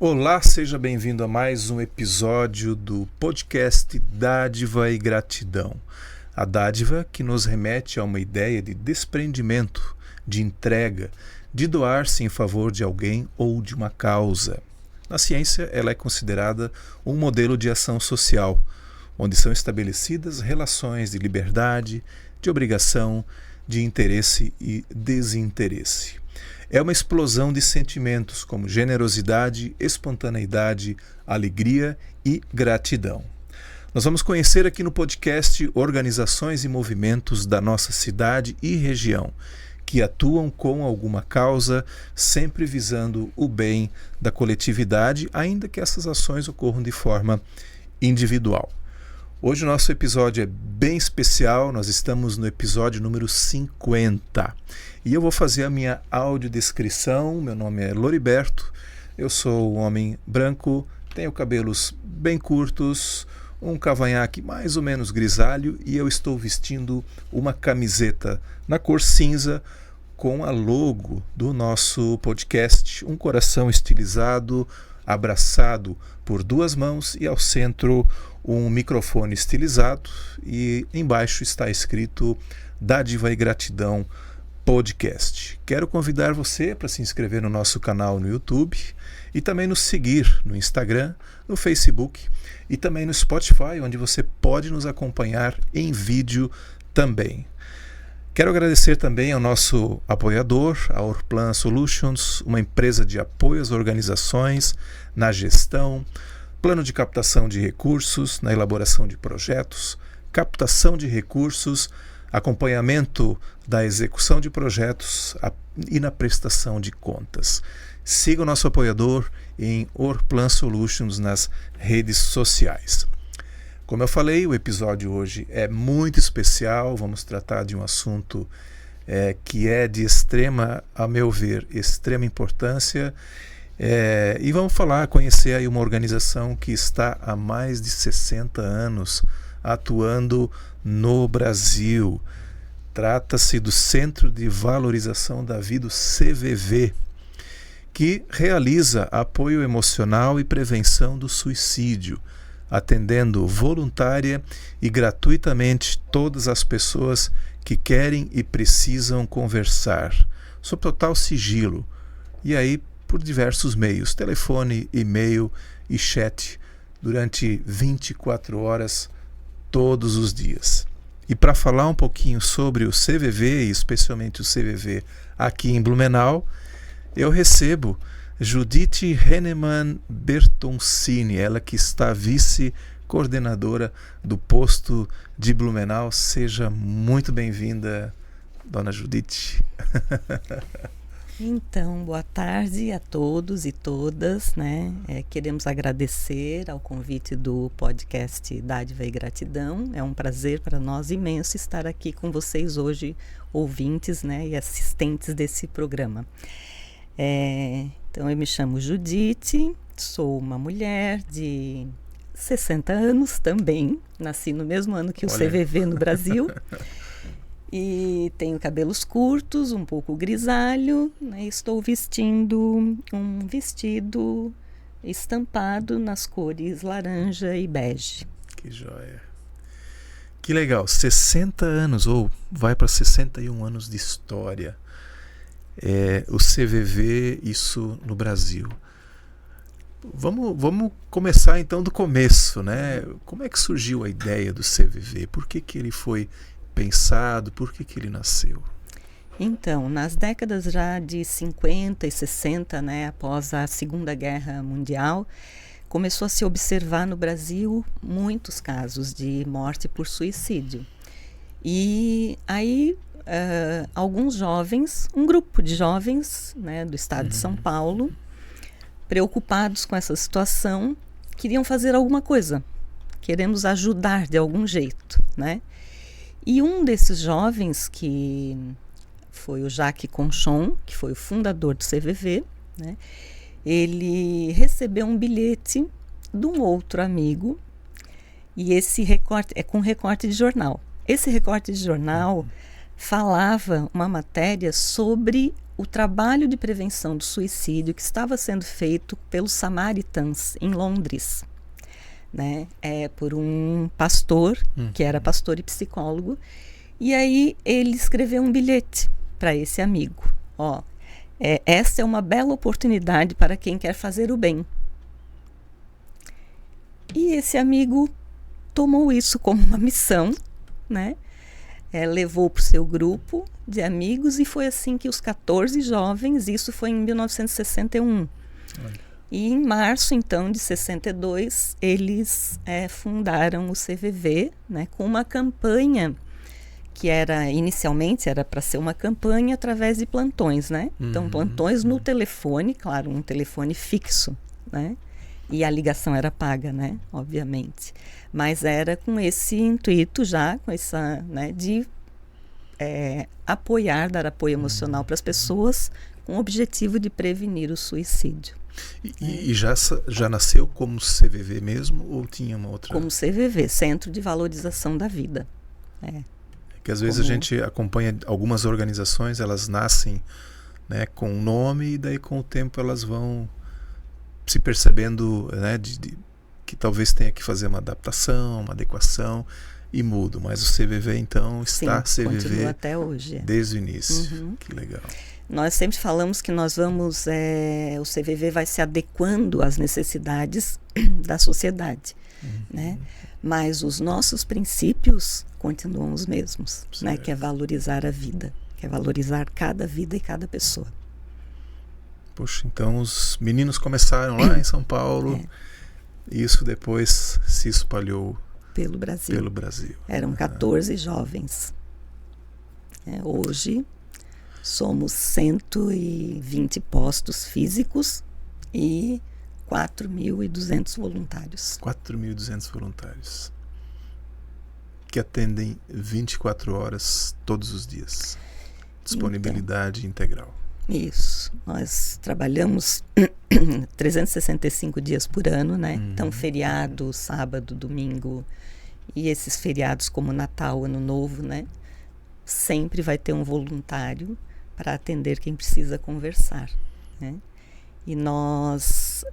Olá, seja bem-vindo a mais um episódio do podcast Dádiva e Gratidão. A dádiva que nos remete a uma ideia de desprendimento, de entrega, de doar-se em favor de alguém ou de uma causa. Na ciência, ela é considerada um modelo de ação social, onde são estabelecidas relações de liberdade, de obrigação, de interesse e desinteresse. É uma explosão de sentimentos como generosidade, espontaneidade, alegria e gratidão. Nós vamos conhecer aqui no podcast organizações e movimentos da nossa cidade e região que atuam com alguma causa, sempre visando o bem da coletividade, ainda que essas ações ocorram de forma individual. Hoje o nosso episódio é bem especial, nós estamos no episódio número 50 e eu vou fazer a minha audiodescrição. Meu nome é Loriberto, eu sou um homem branco, tenho cabelos bem curtos, um cavanhaque mais ou menos grisalho e eu estou vestindo uma camiseta na cor cinza com a logo do nosso podcast, um coração estilizado, abraçado por duas mãos e ao centro um microfone estilizado e embaixo está escrito Dádiva e Gratidão Podcast. Quero convidar você para se inscrever no nosso canal no YouTube e também nos seguir no Instagram, no Facebook e também no Spotify, onde você pode nos acompanhar em vídeo também. Quero agradecer também ao nosso apoiador, a Orplan Solutions, uma empresa de apoio às organizações na gestão, plano de captação de recursos, na elaboração de projetos, captação de recursos, acompanhamento da execução de projetos e na prestação de contas. Siga o nosso apoiador em Orplan Solutions nas redes sociais. Como eu falei, o episódio hoje é muito especial, vamos tratar de um assunto que é de extrema, a meu ver, extrema importância. E vamos conhecer aí uma organização que está há mais de 60 anos atuando no Brasil. Trata-se do Centro de Valorização da Vida, o CVV, que realiza apoio emocional e prevenção do suicídio, atendendo voluntária e gratuitamente todas as pessoas que querem e precisam conversar, sob total sigilo, e aí por diversos meios, telefone, e-mail e chat, durante 24 horas, todos os dias. E para falar um pouquinho sobre o CVV, e especialmente o CVV aqui em Blumenau, eu recebo Judith Hennemann Bertoncini, ela que está vice-coordenadora do posto de Blumenau. Seja muito bem-vinda, dona Judith. Então, boa tarde a todos e todas, né? Queremos agradecer ao convite do podcast Dádiva e Gratidão. É um prazer para nós imenso estar aqui com vocês hoje, ouvintes, né, e assistentes desse programa. Então, eu me chamo Judith, sou uma mulher de 60 anos também, nasci no mesmo ano que o CVV no Brasil. E tenho cabelos curtos, um pouco grisalho, né? Estou vestindo um vestido estampado nas cores laranja e bege. Que joia! Que legal! 60 anos, ou vai para 61 anos de história. O CVV, isso no Brasil. Vamos começar então do começo, né? Como é que surgiu a ideia do CVV? Por que ele foi pensado? Por que ele nasceu? Então, nas décadas já de 50 e 60, né, após a Segunda Guerra Mundial, começou a se observar no Brasil muitos casos de morte por suicídio. E aí, alguns jovens, um grupo de jovens, né, do estado de São Paulo, preocupados com essa situação, queriam fazer alguma coisa. Queremos ajudar de algum jeito, né? E um desses jovens, que foi o Jacques Conchon, que foi o fundador do CVV, né? Ele recebeu um bilhete de um outro amigo, e esse recorte é com recorte de jornal. Esse recorte de jornal falava uma matéria sobre o trabalho de prevenção do suicídio que estava sendo feito pelos Samaritans em Londres, né? Por um pastor, que era pastor e psicólogo. E aí ele escreveu um bilhete para esse amigo. Essa é uma bela oportunidade para quem quer fazer o bem. E esse amigo tomou isso como uma missão, né? Levou para o seu grupo de amigos e foi assim que os 14 jovens, isso foi em 1961. E em março, então, de 62, eles fundaram o CVV, né, com uma campanha que inicialmente era para ser uma campanha através de plantões, né? Então, plantões no telefone, claro, um telefone fixo, né? E a ligação era paga, né? Obviamente. Mas era com esse intuito já, com essa, né, de dar apoio emocional para as pessoas, com o objetivo de prevenir o suicídio. E já nasceu como CVV mesmo, ou tinha uma outra? Como CVV, Centro de Valorização da Vida. Que às vezes a gente acompanha algumas organizações, elas nascem, né, com um nome, e daí com o tempo elas vão se percebendo, né, que talvez tenha que fazer uma adaptação, uma adequação, e muda. Mas o CVV, então, está Sim, CVV continua até hoje. Desde o início. Que legal. Nós sempre falamos que nós vamos, o CVV vai se adequando às necessidades da sociedade, né? Mas os nossos princípios continuam os mesmos, né? Que é valorizar a vida, que é valorizar cada vida e cada pessoa. Poxa, então os meninos começaram lá em São Paulo, e isso depois se espalhou pelo Brasil. Eram 14 jovens. Hoje somos 120 postos físicos e 4.200 voluntários. 4.200 voluntários que atendem 24 horas todos os dias. Disponibilidade integral. Isso. Nós trabalhamos 365 dias por ano, né? Então, feriado, sábado, domingo, e esses feriados como Natal, Ano Novo, né? Sempre vai ter um voluntário para atender quem precisa conversar, né? E nós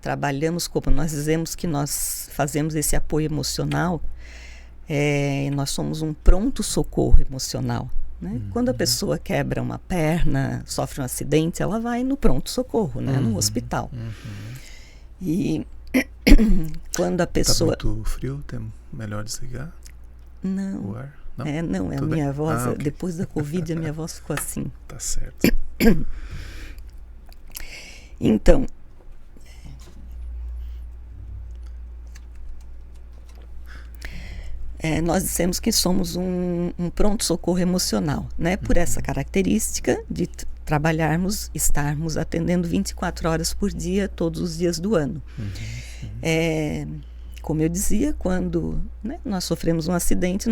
trabalhamos como nós dizemos que nós fazemos esse apoio emocional, nós somos um pronto-socorro emocional, né? Quando a pessoa quebra uma perna, sofre um acidente, ela vai no pronto-socorro, né? No hospital. E quando a pessoa... Está muito frio? Melhor desligar Não. o ar? Não, a minha voz, okay. Depois da Covid, a minha voz ficou assim. Tá certo. Então, nós dissemos que somos um pronto-socorro emocional, né? Por essa característica de estarmos atendendo 24 horas por dia, todos os dias do ano. Como eu dizia, quando, né, nós sofremos um acidente,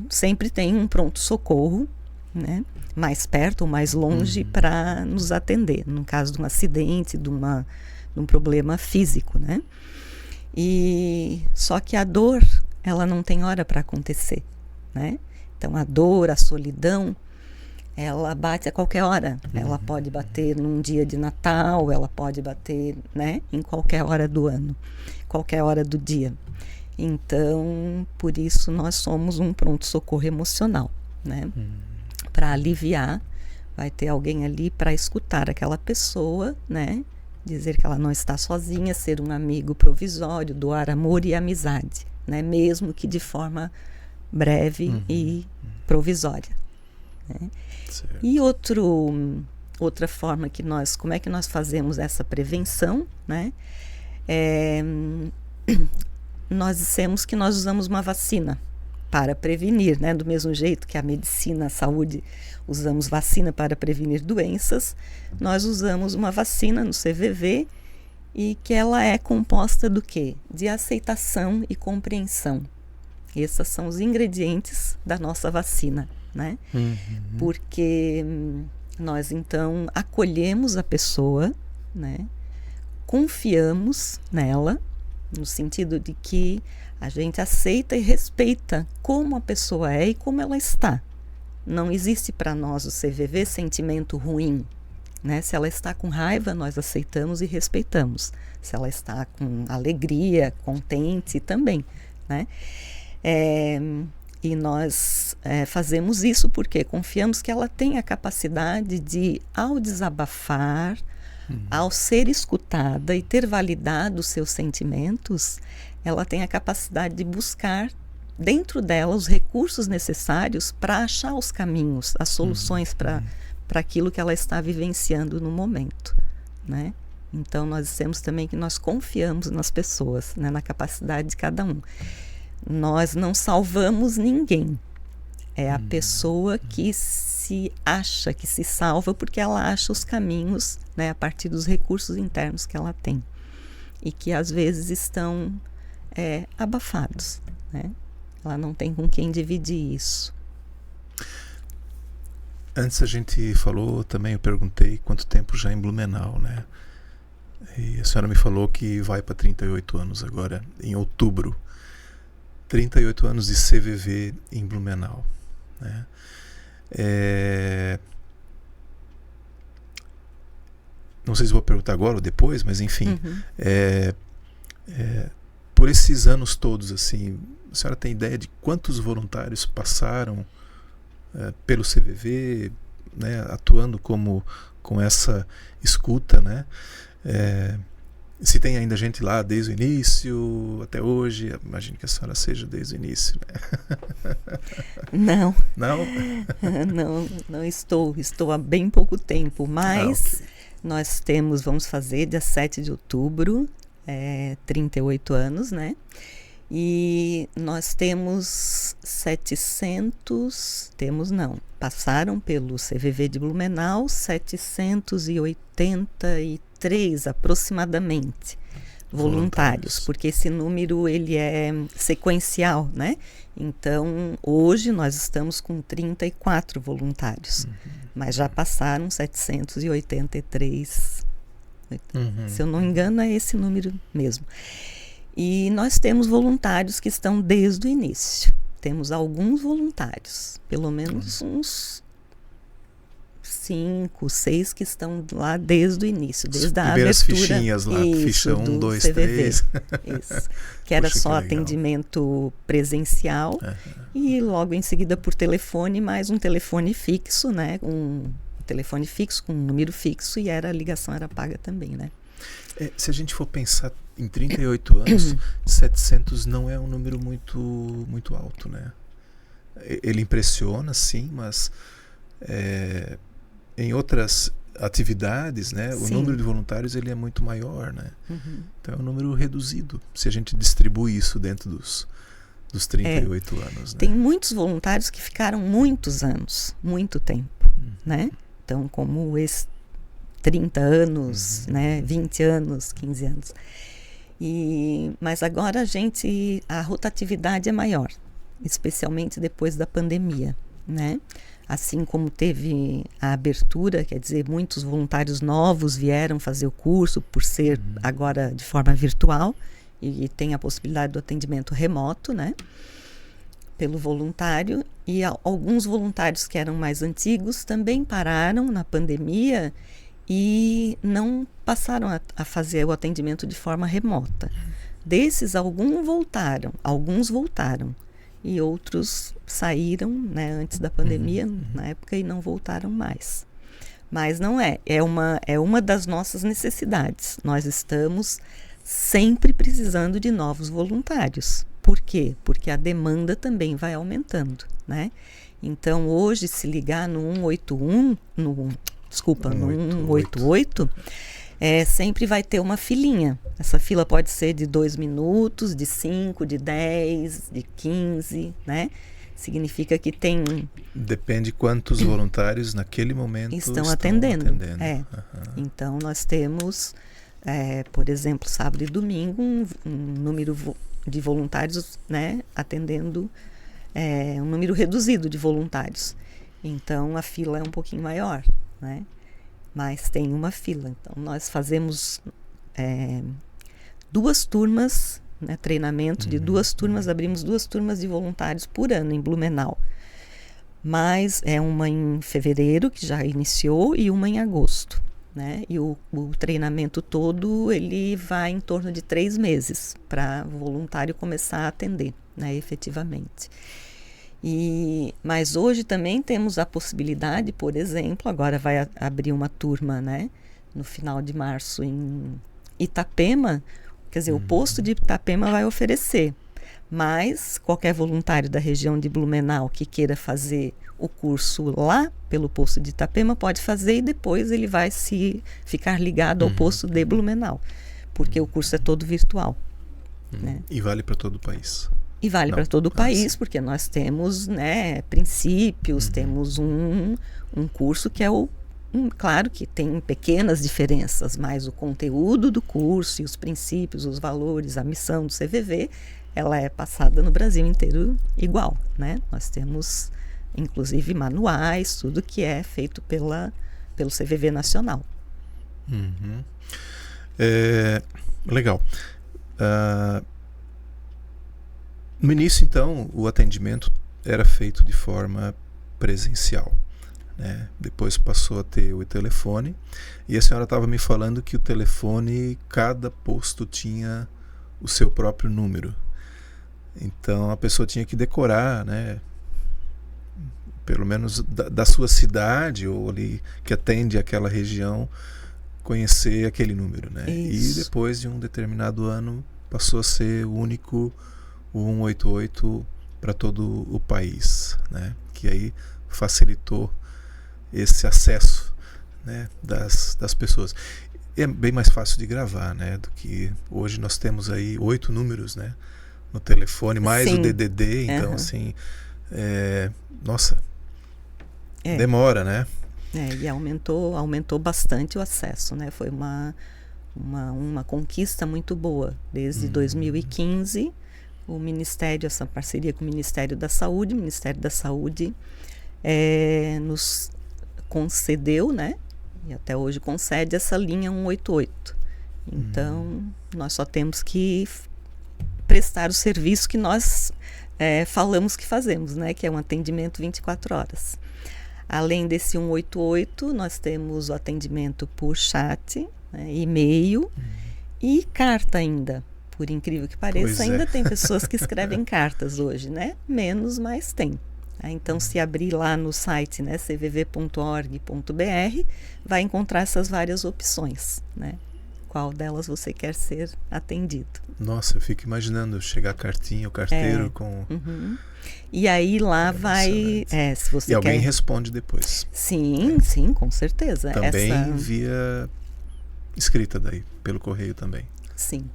sempre tem um pronto-socorro, né, mais perto ou mais longe para nos atender, no caso de um acidente, de um problema físico, né? E só que a dor, ela não tem hora para acontecer, né? Então a dor, a solidão, ela bate a qualquer hora. Ela pode bater num dia de Natal, ela pode bater, né, em qualquer hora do ano, qualquer hora do dia. Então, por isso nós somos um pronto-socorro emocional, né? Para aliviar, vai ter alguém ali para escutar aquela pessoa, né? Dizer que ela não está sozinha, ser um amigo provisório, doar amor e amizade, né? Mesmo que de forma breve e provisória, né? E outra forma que como é que nós fazemos essa prevenção, né? Nós dissemos que nós usamos uma vacina para prevenir, né? Do mesmo jeito que a medicina, a saúde, usamos vacina para prevenir doenças, nós usamos uma vacina no CVV, e que ela é composta do quê? De aceitação e compreensão. Esses são os ingredientes da nossa vacina, né? Porque nós então acolhemos a pessoa, né? Confiamos nela, no sentido de que a gente aceita e respeita como a pessoa é e como ela está, Não existe para nós, o CVV, sentimento ruim, né? Se ela está com raiva, nós aceitamos e respeitamos. Se ela está com alegria, contente, também, né? E nós fazemos isso porque confiamos que ela tem a capacidade de, ao desabafar, ao ser escutada e ter validado os seus sentimentos, ela tem a capacidade de buscar dentro dela os recursos necessários para achar os caminhos, as soluções para aquilo que ela está vivenciando no momento, né? Então nós dissemos também que nós confiamos nas pessoas, né, na capacidade de cada um. Nós não salvamos ninguém. É a pessoa que se acha, que se salva porque ela acha os caminhos, né, a partir dos recursos internos que ela tem e que às vezes estão abafados, né? Ela não tem com quem dividir isso. Antes a gente falou também, eu perguntei quanto tempo já em Blumenau, né? E a senhora me falou que vai para 38 anos agora, em outubro. 38 anos de CVV em Blumenau, né? Não sei se vou perguntar agora ou depois, mas enfim. Por esses anos todos, assim, a senhora tem ideia de quantos voluntários passaram pelo CVV, né, atuando com essa escuta, né? Se tem ainda gente lá desde o início até hoje, imagino que a senhora seja desde o início, né? Não. Não? não estou há bem pouco tempo, mas nós vamos fazer dia 7 de outubro, 38 anos, né? E nós temos 700, passaram pelo CVV de Blumenau 783 aproximadamente voluntários, porque esse número ele é sequencial, né? Então, hoje nós estamos com 34 voluntários, mas já passaram 783, se eu não me engano é esse número mesmo. E nós temos voluntários que estão desde o início. Temos alguns voluntários, pelo menos uns 5, 6 que estão lá desde o início, desde a primeiras abertura. Fichinhas lá, ficha 1, 2, CVV. 3. Isso, que era só atendimento presencial e logo em seguida por telefone, mais um telefone fixo, né? Um telefone fixo com um número fixo e a ligação era paga também, né? Se a gente for pensar em 38 anos, 700 não é um número muito alto, né? Ele impressiona, sim, mas em outras atividades, né, o número de voluntários ele é muito maior, né? Então é um número reduzido, se a gente distribui isso dentro dos 38 anos. Né? Tem muitos voluntários que ficaram muitos anos, muito tempo, né? Então, como 30 anos, né, 20 anos, 15 anos. Mas agora a rotatividade é maior, especialmente depois da pandemia, né? Assim como teve a abertura, quer dizer, muitos voluntários novos vieram fazer o curso por ser agora de forma virtual e tem a possibilidade do atendimento remoto, né? Pelo voluntário, e alguns voluntários que eram mais antigos também pararam na pandemia e não passaram a fazer o atendimento de forma remota. Desses, alguns voltaram e outros saíram, né, antes da pandemia, na época, e não voltaram mais. Mas não é uma das nossas necessidades. Nós estamos sempre precisando de novos voluntários. Por quê? Porque a demanda também vai aumentando, né? Então, hoje, se ligar no 181, no 188, sempre vai ter uma filinha. Essa fila pode ser de 2 minutos, de 5, de 10, de 15, né? Significa que tem... Depende quantos voluntários naquele momento estão atendendo. Então, nós temos, por exemplo, sábado e domingo, um número de voluntários, né, atendendo um número reduzido de voluntários. Então, a fila é um pouquinho maior, né? Mas tem uma fila. Então, nós fazemos 2 turmas, né, treinamento de 2 turmas, abrimos 2 turmas de voluntários por ano em Blumenau. Mas é uma em fevereiro, que já iniciou, e uma em agosto, né? E o treinamento todo, ele vai em torno de 3 meses para o voluntário começar a atender, né, efetivamente. Mas hoje também temos a possibilidade, por exemplo, agora vai abrir uma turma, né, no final de março em Itapema, quer dizer, o posto de Itapema vai oferecer, mas qualquer voluntário da região de Blumenau que queira fazer o curso lá pelo posto de Itapema pode fazer, e depois ele vai ficar ligado ao posto de Blumenau, porque o curso é todo virtual. Né? E vale para todo o país? E vale para todo o país, porque nós temos, né, princípios, temos um curso que é claro que tem pequenas diferenças, mas o conteúdo do curso e os princípios, os valores, a missão do CVV, ela é passada no Brasil inteiro igual, né? Nós temos, inclusive, manuais, tudo que é feito pelo CVV Nacional. Legal. No início, então, o atendimento era feito de forma presencial, né? Depois passou a ter o telefone, e a senhora estava me falando que o telefone, cada posto tinha o seu próprio número. Então a pessoa tinha que decorar, né, pelo menos da sua cidade, ou ali que atende aquela região, conhecer aquele número, né? Isso. E depois de um determinado ano passou a ser o único, o 188 para todo o país, né? Que aí facilitou esse acesso, né, das pessoas. É bem mais fácil de gravar, né, do que hoje nós temos aí 8 números, né, no telefone, mais Sim. o DDD, então assim, nossa, demora, né? E aumentou bastante o acesso, né? Foi uma conquista muito boa. Desde 2015, o Ministério, essa parceria com o Ministério da Saúde, nos concedeu, né? E até hoje concede essa linha 188. Então, nós só temos que prestar o serviço que nós falamos que fazemos, né? Que é um atendimento 24 horas. Além desse 188, nós temos o atendimento por chat, né, e-mail e carta ainda. Por incrível que pareça, ainda tem pessoas que escrevem cartas hoje, né? Menos, mas tem. Então, se abrir lá no site, né, cvv.org.br, vai encontrar essas várias opções, né? Qual delas você quer ser atendido. Nossa, eu fico imaginando chegar a cartinha, o carteiro com... E aí lá vai... se você e alguém quer... responde depois. Sim, com certeza. Também via escrita daí, pelo correio também. Sim.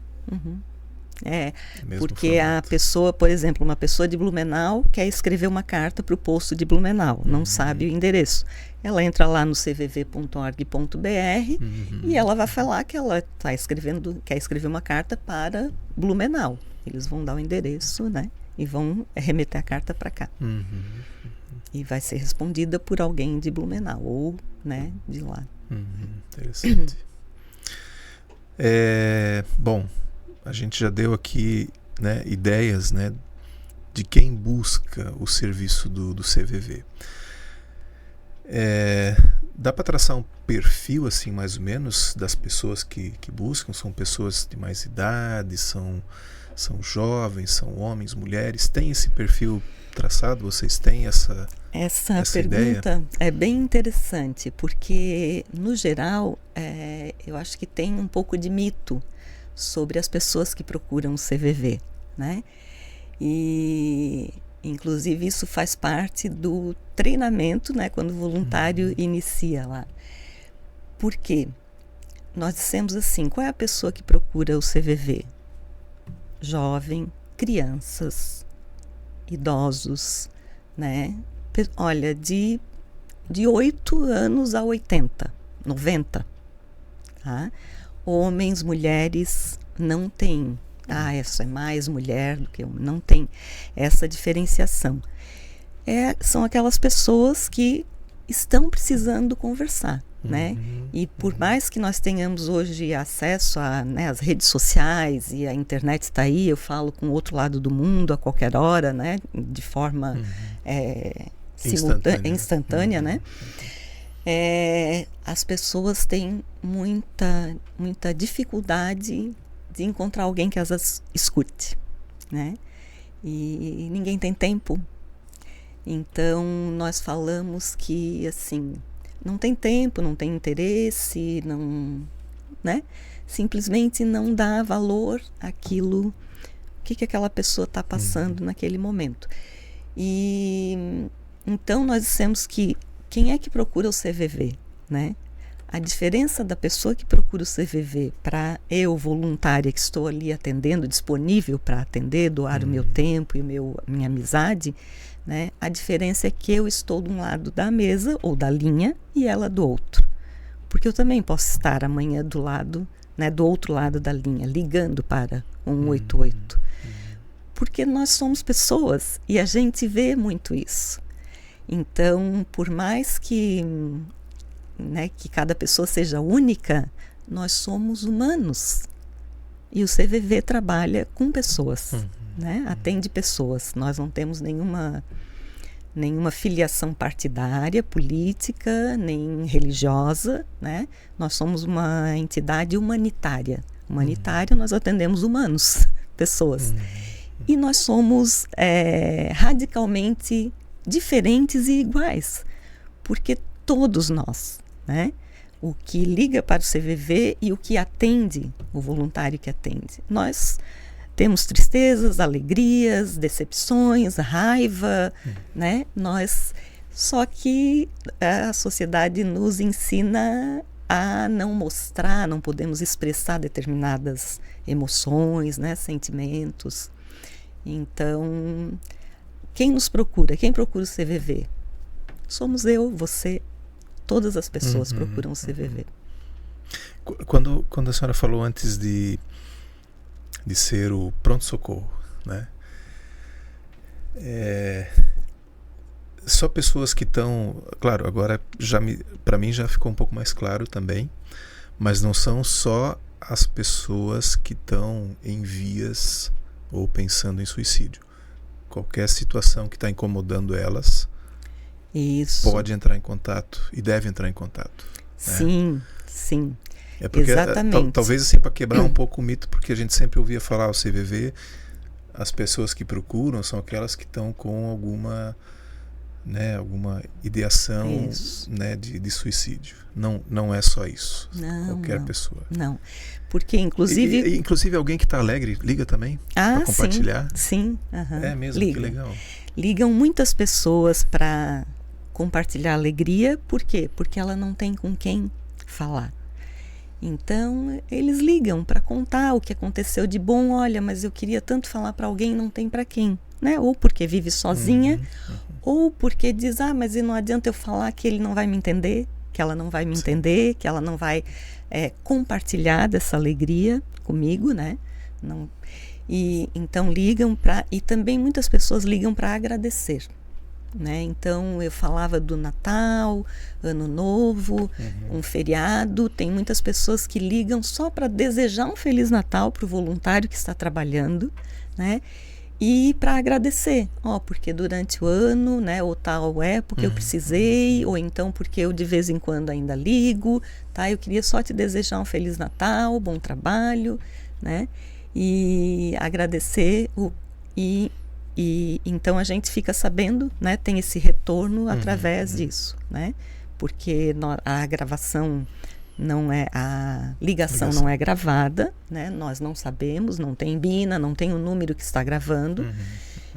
Mesmo porque formato. A pessoa, por exemplo, uma pessoa de Blumenau quer escrever uma carta para o posto de Blumenau, não sabe o endereço. Ela entra lá no cvv.org.br e ela vai falar que ela quer escrever uma carta para Blumenau. Eles vão dar o endereço, né? E vão remeter a carta para cá. E vai ser respondida por alguém de Blumenau ou, né, de lá. Interessante. Bom, a gente já deu aqui, né, ideias, né, de quem busca o serviço do CVV. Dá para traçar um perfil, assim, mais ou menos, das pessoas que buscam? São pessoas de mais idade, são jovens, são homens, mulheres? Tem esse perfil traçado? Vocês têm essa pergunta ideia? É bem interessante, porque, no geral, eu acho que tem um pouco de mito sobre as pessoas que procuram o CVV, né? E, inclusive, isso faz parte do treinamento, né? Quando o voluntário inicia lá. Por quê? Nós dissemos assim, qual é a pessoa que procura o CVV? Jovem, crianças, idosos, né? Olha, de 8 anos a 80, 90, tá? Homens, mulheres, não tem. Essa é mais mulher do que homem. Não tem essa diferenciação. São aquelas pessoas que estão precisando conversar, né? E por mais que nós tenhamos hoje acesso às redes sociais e a internet está aí, eu falo com o outro lado do mundo a qualquer hora, né? De forma instantânea, né? As pessoas têm muita dificuldade de encontrar alguém que as escute, né? E ninguém tem tempo. Então, nós falamos que, assim, não tem tempo, não tem interesse, não, né? Simplesmente não dá valor àquilo, o que aquela pessoa está passando naquele momento. E então nós dissemos que quem é que procura o CVV, né? A diferença da pessoa que procura o CVV para eu, voluntária, que estou ali atendendo, disponível para atender, doar o meu tempo e minha amizade, né? A diferença é que eu estou de um lado da mesa ou da linha e ela do outro. Porque eu também posso estar amanhã do lado, né, do outro lado da linha, ligando para 188. Porque nós somos pessoas e a gente vê muito isso. Então, por mais que, né, que cada pessoa seja única, nós somos humanos. E o CVV trabalha com pessoas, né? Atende pessoas. Nós não temos nenhuma filiação partidária, política, nem religiosa, né? Nós somos uma entidade humanitária. Nós atendemos humanos, pessoas. E nós somos radicalmente diferentes e iguais, porque todos nós, né? O que liga para o CVV e o que atende, o voluntário que atende. Nós temos tristezas, alegrias, decepções, raiva, né? Só que a sociedade nos ensina a não mostrar, não podemos expressar determinadas emoções, né? Sentimentos. Então, quem nos procura? Quem procura o CVV? Somos eu, você, todas as pessoas procuram o CVV. Quando a senhora falou antes de ser o pronto-socorro, né? Só pessoas que estão... Claro, agora para mim já ficou um pouco mais claro também, mas não são só as pessoas que estão em vias ou pensando em suicídio. Qualquer situação que está incomodando elas pode entrar em contato e deve entrar em contato. Sim, sim. É porque, exatamente. Talvez assim, para quebrar um pouco o mito, porque a gente sempre ouvia falar o CVV, as pessoas que procuram são aquelas que estão com alguma ideação, né, de suicídio. Não é só isso. Qualquer pessoa. Não. Porque, inclusive... Inclusive alguém que está alegre liga também para compartilhar? Sim. É mesmo? Liga. Que legal. Ligam muitas pessoas para compartilhar alegria. Por quê? Porque ela não tem com quem falar. Então, eles ligam para contar o que aconteceu de bom. Olha, mas eu queria tanto falar para alguém, não tem para quem, né? Ou porque vive sozinha, ou porque diz, mas não adianta eu falar que ele não vai me entender, que ela não vai me entender, que ela não vai compartilhar dessa alegria comigo, né? Não. E então ligam e também muitas pessoas ligam para agradecer, né? Então eu falava do Natal, Ano Novo, um feriado. Tem muitas pessoas que ligam só para desejar um Feliz Natal para o voluntário que está trabalhando, né? E para agradecer, porque durante o ano, né, ou tal época eu precisei, ou então porque eu de vez em quando ainda ligo, tá? Eu queria só te desejar um Feliz Natal, bom trabalho, né? E agradecer e então a gente fica sabendo, né? Tem esse retorno através disso, né? Porque a gravação a ligação não é gravada, né? Nós não sabemos, não tem bina, não tem o número que está gravando.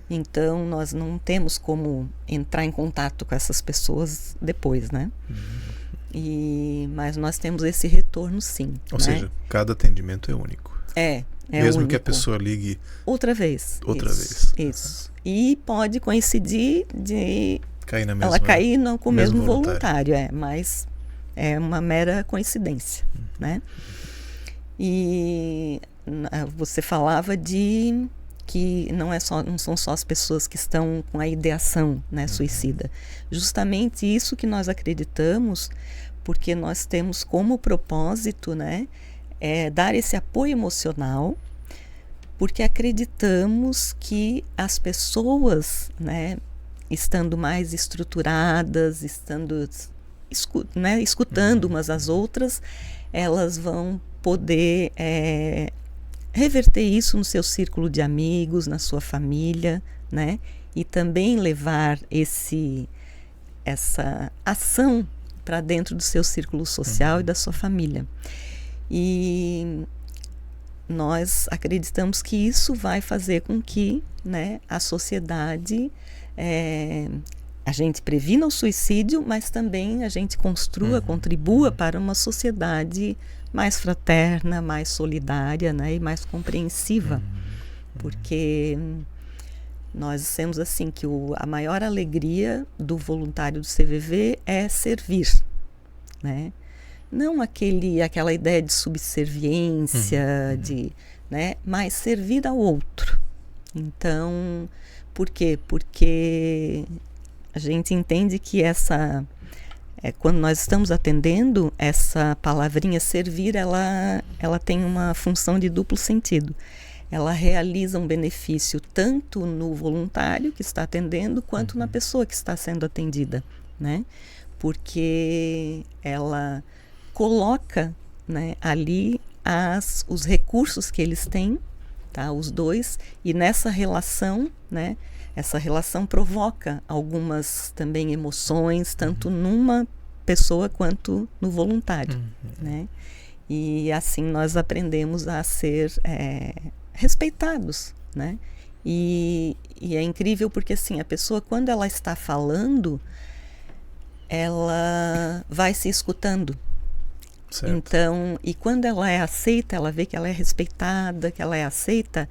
Então nós não temos como entrar em contato com essas pessoas depois, né? Mas nós temos esse retorno, sim. Ou seja, cada atendimento é único. Mesmo único. Que a pessoa ligue outra vez. Isso. E pode coincidir de ela cair com o mesmo voluntário, mas é uma mera coincidência, né? E você falava de que não são só as pessoas que estão com a ideação, né, suicida. Justamente isso que nós acreditamos, porque nós temos como propósito, né, dar esse apoio emocional, porque acreditamos que as pessoas, né, estando mais estruturadas, escutando umas às outras, elas vão poder reverter isso no seu círculo de amigos, na sua família, né? E também levar essa ação para dentro do seu círculo social e da sua família. E nós acreditamos que isso vai fazer com que, né, a sociedade, a gente previna o suicídio, mas também a gente construa, contribua para uma sociedade mais fraterna, mais solidária, né, e mais compreensiva. Porque nós dissemos assim que a maior alegria do voluntário do CVV é servir, né? Não aquela ideia de subserviência, né, mas servir ao outro. Então, por quê? Porque a gente entende que quando nós estamos atendendo, essa palavrinha servir, ela tem uma função de duplo sentido. Ela realiza um benefício tanto no voluntário que está atendendo, quanto na pessoa que está sendo atendida, né? Porque ela coloca, né, ali os recursos que eles têm, tá, os dois, e nessa relação, né, essa relação provoca algumas também emoções, tanto numa pessoa quanto no voluntário, né? E assim nós aprendemos a ser respeitados, né? E é incrível porque assim, a pessoa, quando ela está falando, ela vai se escutando. Certo. Então, e quando ela é aceita, ela vê que ela é respeitada, que ela é aceita,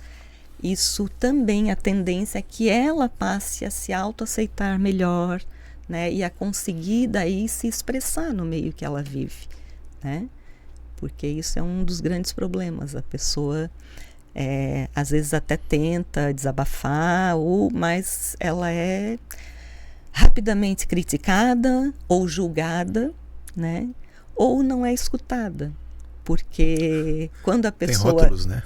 isso também, a tendência é que ela passe a se autoaceitar melhor, né? E a conseguir daí se expressar no meio que ela vive, né? Porque isso é um dos grandes problemas. A pessoa, às vezes até tenta desabafar, mas ela é rapidamente criticada ou julgada, né? Ou não é escutada, porque quando a pessoa... Tem rótulos, né?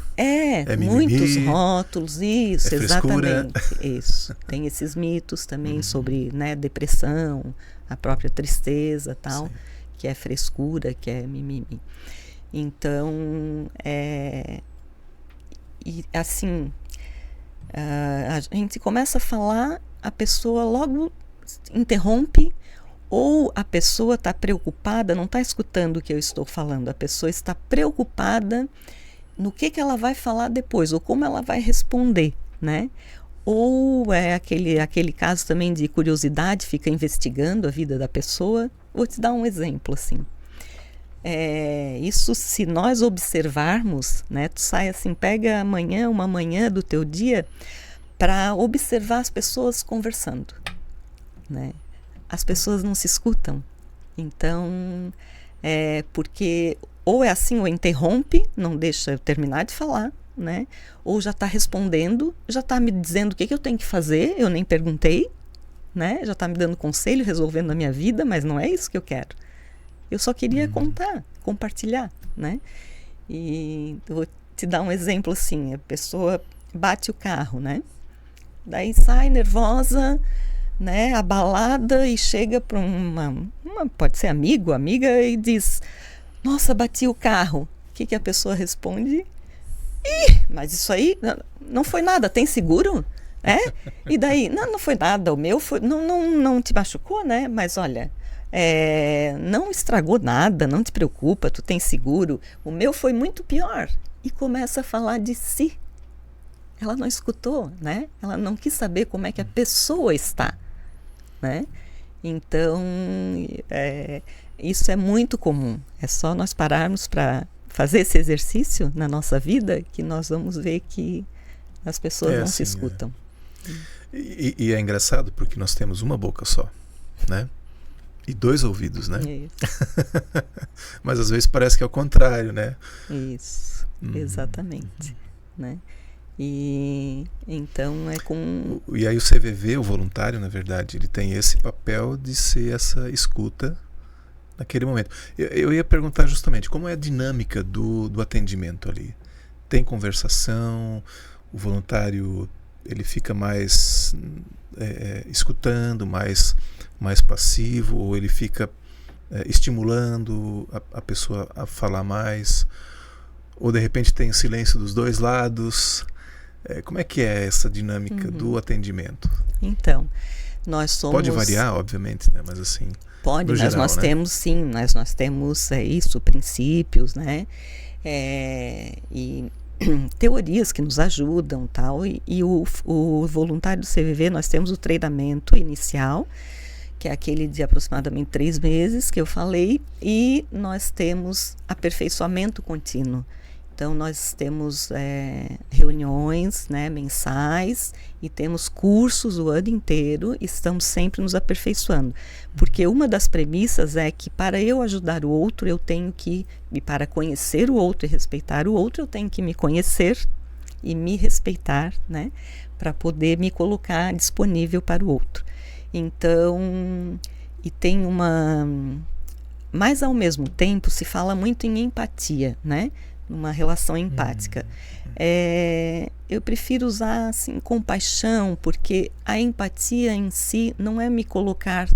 Muitos rótulos, isso, exatamente. Isso. Tem esses mitos também sobre, né, depressão, a própria tristeza, tal, que é frescura, que é mimimi. Então, e assim, a gente começa a falar, a pessoa logo interrompe, ou a pessoa está preocupada, não está escutando o que eu estou falando, a pessoa está preocupada no que ela vai falar depois, ou como ela vai responder, né? Ou é aquele caso também de curiosidade, fica investigando a vida da pessoa. Vou te dar um exemplo, assim. Isso, se nós observarmos, né? Tu sai assim, pega uma manhã do teu dia para observar as pessoas conversando, né? As pessoas não se escutam. Então, porque ou é assim, ou interrompe, não deixa eu terminar de falar, né? Ou já está respondendo, já está me dizendo o que eu tenho que fazer, eu nem perguntei, né? Já está me dando conselho, resolvendo a minha vida, mas não é isso que eu quero. Eu só queria contar, compartilhar, né? E eu vou te dar um exemplo assim, a pessoa bate o carro, né? Daí sai nervosa, né, abalada, e chega para pode ser amiga, e diz: nossa, bati o carro. O que a pessoa responde? Mas isso aí não foi nada, tem seguro? E daí? Não foi nada, o meu foi, não te machucou, né? Mas olha, não estragou nada, não te preocupa, tu tem seguro, o meu foi muito pior. E começa a falar de si. Ela não escutou, né? Ela não quis saber como é que a pessoa está, né? Então, isso é muito comum. É só nós pararmos para fazer esse exercício na nossa vida que nós vamos ver que as pessoas não se escutam. E é engraçado porque nós temos uma boca só, né? E 2 ouvidos, né? Isso. Mas às vezes parece que é o contrário, né? Isso, exatamente, né? E então E aí o CVV, o voluntário, na verdade, ele tem esse papel de ser essa escuta naquele momento. Eu ia perguntar justamente como é a dinâmica do atendimento ali. Tem conversação, o voluntário ele fica mais escutando, mais passivo, ou ele fica estimulando a pessoa a falar mais, ou de repente tem silêncio dos dois lados? Como é que é essa dinâmica do atendimento? Então, nós somos... Pode variar, obviamente, né? Mas assim... Pode, mas geral, nós né? temos sim, nós temos isso, princípios, né? E teorias que nos ajudam, tal, e o voluntário do CVV, nós temos o treinamento inicial, que é aquele de aproximadamente 3 meses que eu falei, e nós temos aperfeiçoamento contínuo. Então, nós temos reuniões, né, mensais, e temos cursos o ano inteiro, e estamos sempre nos aperfeiçoando. Porque uma das premissas é que para eu ajudar o outro, eu tenho que, e para conhecer o outro e respeitar o outro, eu tenho que me conhecer e me respeitar, né, para poder me colocar disponível para o outro. Então, e tem uma... Mas, ao mesmo tempo, se fala muito em empatia, né? Uma relação empática. Eu prefiro usar assim, compaixão, porque a empatia em si não é me colocar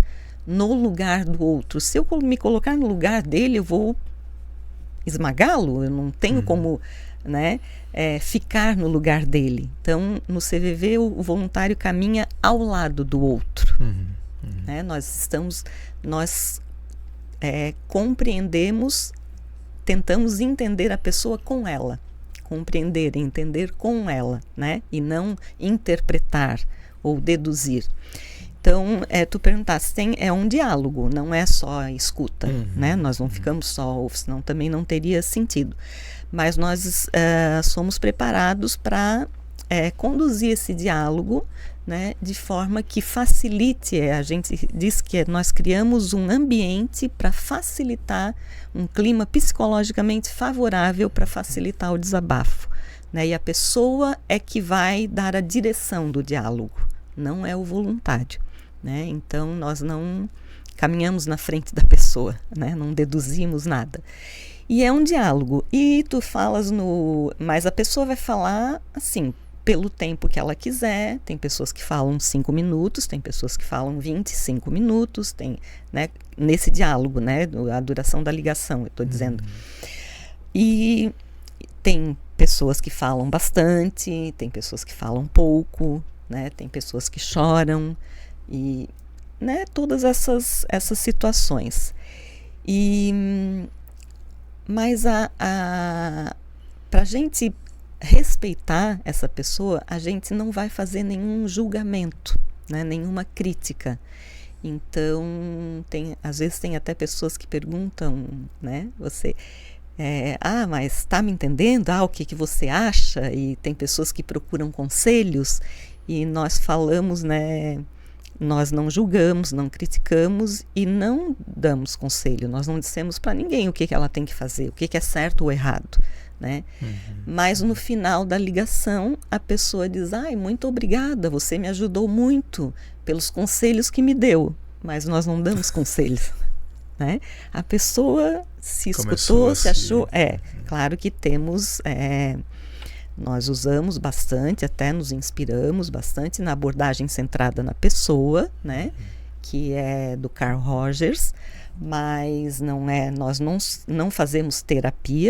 no lugar do outro. Se eu me colocar no lugar dele, eu vou esmagá-lo, eu não tenho como, né, ficar no lugar dele. Então, no CVV, o voluntário caminha ao lado do outro. Né? Nós compreendemos, tentamos entender a pessoa com ela, compreender, entender com ela, né? E não interpretar ou deduzir. Então, tu perguntaste, é um diálogo, não é só escuta, né? Nós não ficamos só, senão também não teria sentido. Mas nós somos preparados para conduzir esse diálogo, né, de forma que facilite, a gente diz que nós criamos um ambiente para facilitar, um clima psicologicamente favorável para facilitar o desabafo, né, e a pessoa é que vai dar a direção do diálogo, não é o voluntário, né, então nós não caminhamos na frente da pessoa, né, não deduzimos nada. E é um diálogo, e tu falas mas a pessoa vai falar assim, pelo tempo que ela quiser. Tem pessoas que falam 5 minutos, tem pessoas que falam 25 minutos, tem, né, nesse diálogo, né, a duração da ligação, eu estou dizendo. E tem pessoas que falam bastante, tem pessoas que falam pouco, né, tem pessoas que choram, e, né, todas essas situações. Mas para a gente respeitar essa pessoa, a gente não vai fazer nenhum julgamento, né, nenhuma crítica. Então, às vezes tem até pessoas que perguntam, né, mas está me entendendo? O que você acha? E tem pessoas que procuram conselhos, e nós falamos, né, nós não julgamos, não criticamos e não damos conselho. Nós não dissemos para ninguém o que ela tem que fazer, o que é certo ou errado, né? Mas no final da ligação a pessoa diz: muito obrigada, você me ajudou muito pelos conselhos que me deu, mas nós não damos conselhos, né? A pessoa se escutou, se achou, claro que temos, nós usamos bastante, até nos inspiramos bastante na abordagem centrada na pessoa, né? Que é do Carl Rogers, mas nós não fazemos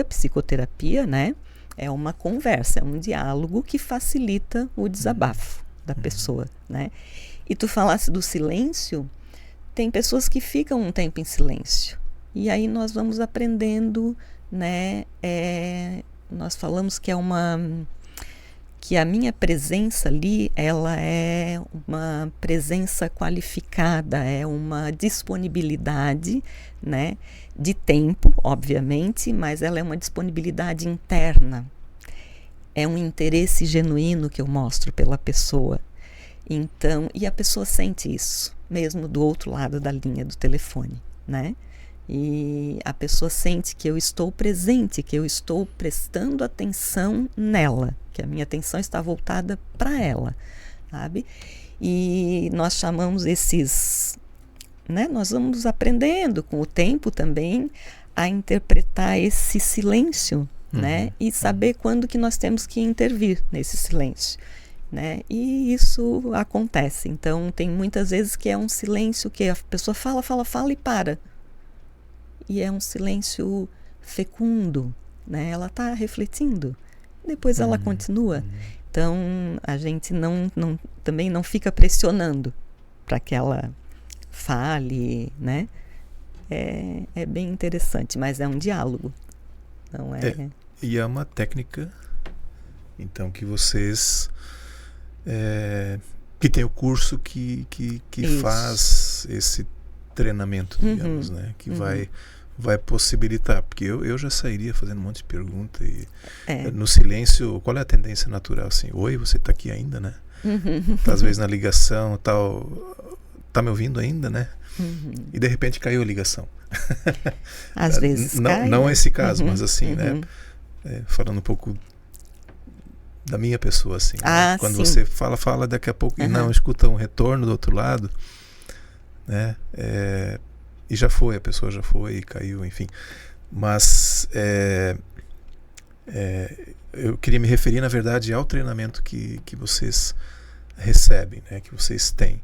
psicoterapia, né? É uma conversa, é um diálogo que facilita o desabafo da pessoa, né? E tu falasse do silêncio, tem pessoas que ficam um tempo em silêncio, e aí nós vamos aprendendo, né? Nós falamos que a minha presença ali, ela é uma presença qualificada, é uma disponibilidade, né, de tempo, obviamente, mas ela é uma disponibilidade interna. É um interesse genuíno que eu mostro pela pessoa. Então, e a pessoa sente isso, mesmo do outro lado da linha do telefone, né? E a pessoa sente que eu estou presente, que eu estou prestando atenção nela, que a minha atenção está voltada para ela, sabe? E nós chamamos né? Nós vamos aprendendo com o tempo também a interpretar esse silêncio, né? E saber quando que nós temos que intervir nesse silêncio. né? E isso acontece. Então, tem muitas vezes que é um silêncio que a pessoa fala, fala, fala e para. E é um silêncio fecundo, né? Ela está refletindo. Depois ela continua. Então, a gente também não fica pressionando para que ela fale, né? É bem interessante, mas é um diálogo. Não é... E é uma técnica, então, que vocês... que tem o curso que faz esse treinamento, digamos, né? Que vai possibilitar, porque eu já sairia fazendo um monte de pergunta e no silêncio, qual é a tendência natural, assim, oi, você está aqui ainda, né? Tá, às vezes na ligação, tal, tá me ouvindo ainda, né? E de repente caiu a ligação. Às vezes cai. Não esse caso, mas assim, né? Falando um pouco da minha pessoa, assim, né? Quando você fala daqui a pouco e não escuta um retorno do outro lado, né? E a pessoa já foi e caiu, enfim. Mas eu queria me referir, na verdade, ao treinamento que vocês recebem, né? Que vocês têm.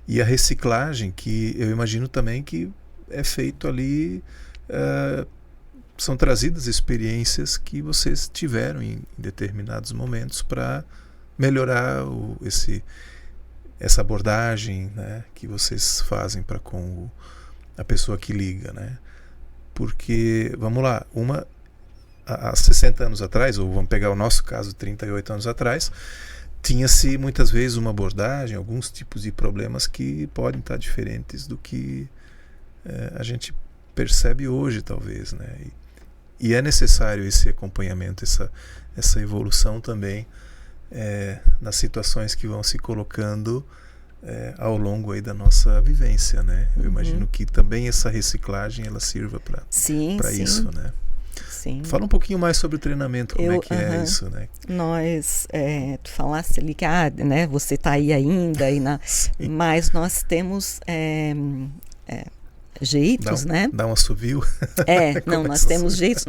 E a reciclagem, que eu imagino também que é feito ali, são trazidas experiências que vocês tiveram em determinados momentos para melhorar essa abordagem, né, que vocês fazem para com a pessoa que liga, né? Porque, vamos lá, há 60 anos atrás, ou vamos pegar o nosso caso, 38 anos atrás, tinha-se muitas vezes uma abordagem, alguns tipos de problemas que podem estar diferentes do que a gente percebe hoje, talvez, né? E é necessário esse acompanhamento, essa evolução também nas situações que vão se colocando ao longo aí da nossa vivência, né? Eu imagino que também essa reciclagem ela sirva para isso, né? Sim. Fala um pouquinho mais sobre o treinamento, como é que é isso, né? Tu falasse ali que né, você está aí ainda, mas nós temos jeitos, né? Dá um assovio. Nós temos jeitos,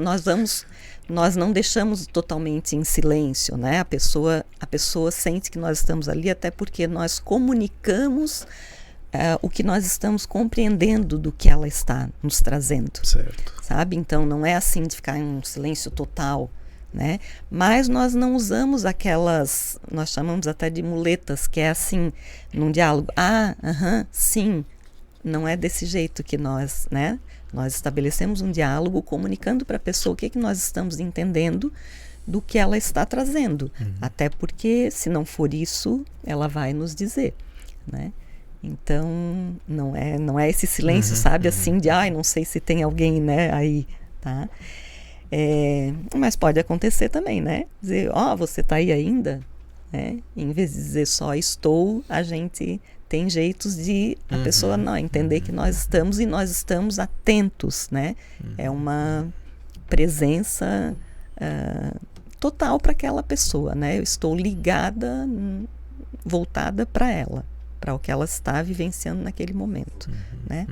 nós não deixamos totalmente em silêncio, né? A pessoa sente que nós estamos ali, até porque nós comunicamos o que nós estamos compreendendo do que ela está nos trazendo. Certo. Sabe? Então, não é assim de ficar em um silêncio total, né? Mas nós não usamos aquelas, nós chamamos até de muletas, que é assim, num diálogo, sim. Não é desse jeito que nós, né? Nós estabelecemos um diálogo comunicando para a pessoa o que nós estamos entendendo do que ela está trazendo. Até porque, se não for isso, ela vai nos dizer, né? Então, não é esse silêncio, sabe, assim, de, não sei se tem alguém, né, aí, tá? Mas pode acontecer também, né? Dizer, você está aí ainda, né? Em vez de dizer só estou, a gente tem jeitos de a pessoa não entender que nós estamos e nós estamos atentos, né? É uma presença total para aquela pessoa, né? Eu estou ligada, voltada para ela, para o que ela está vivenciando naquele momento, né?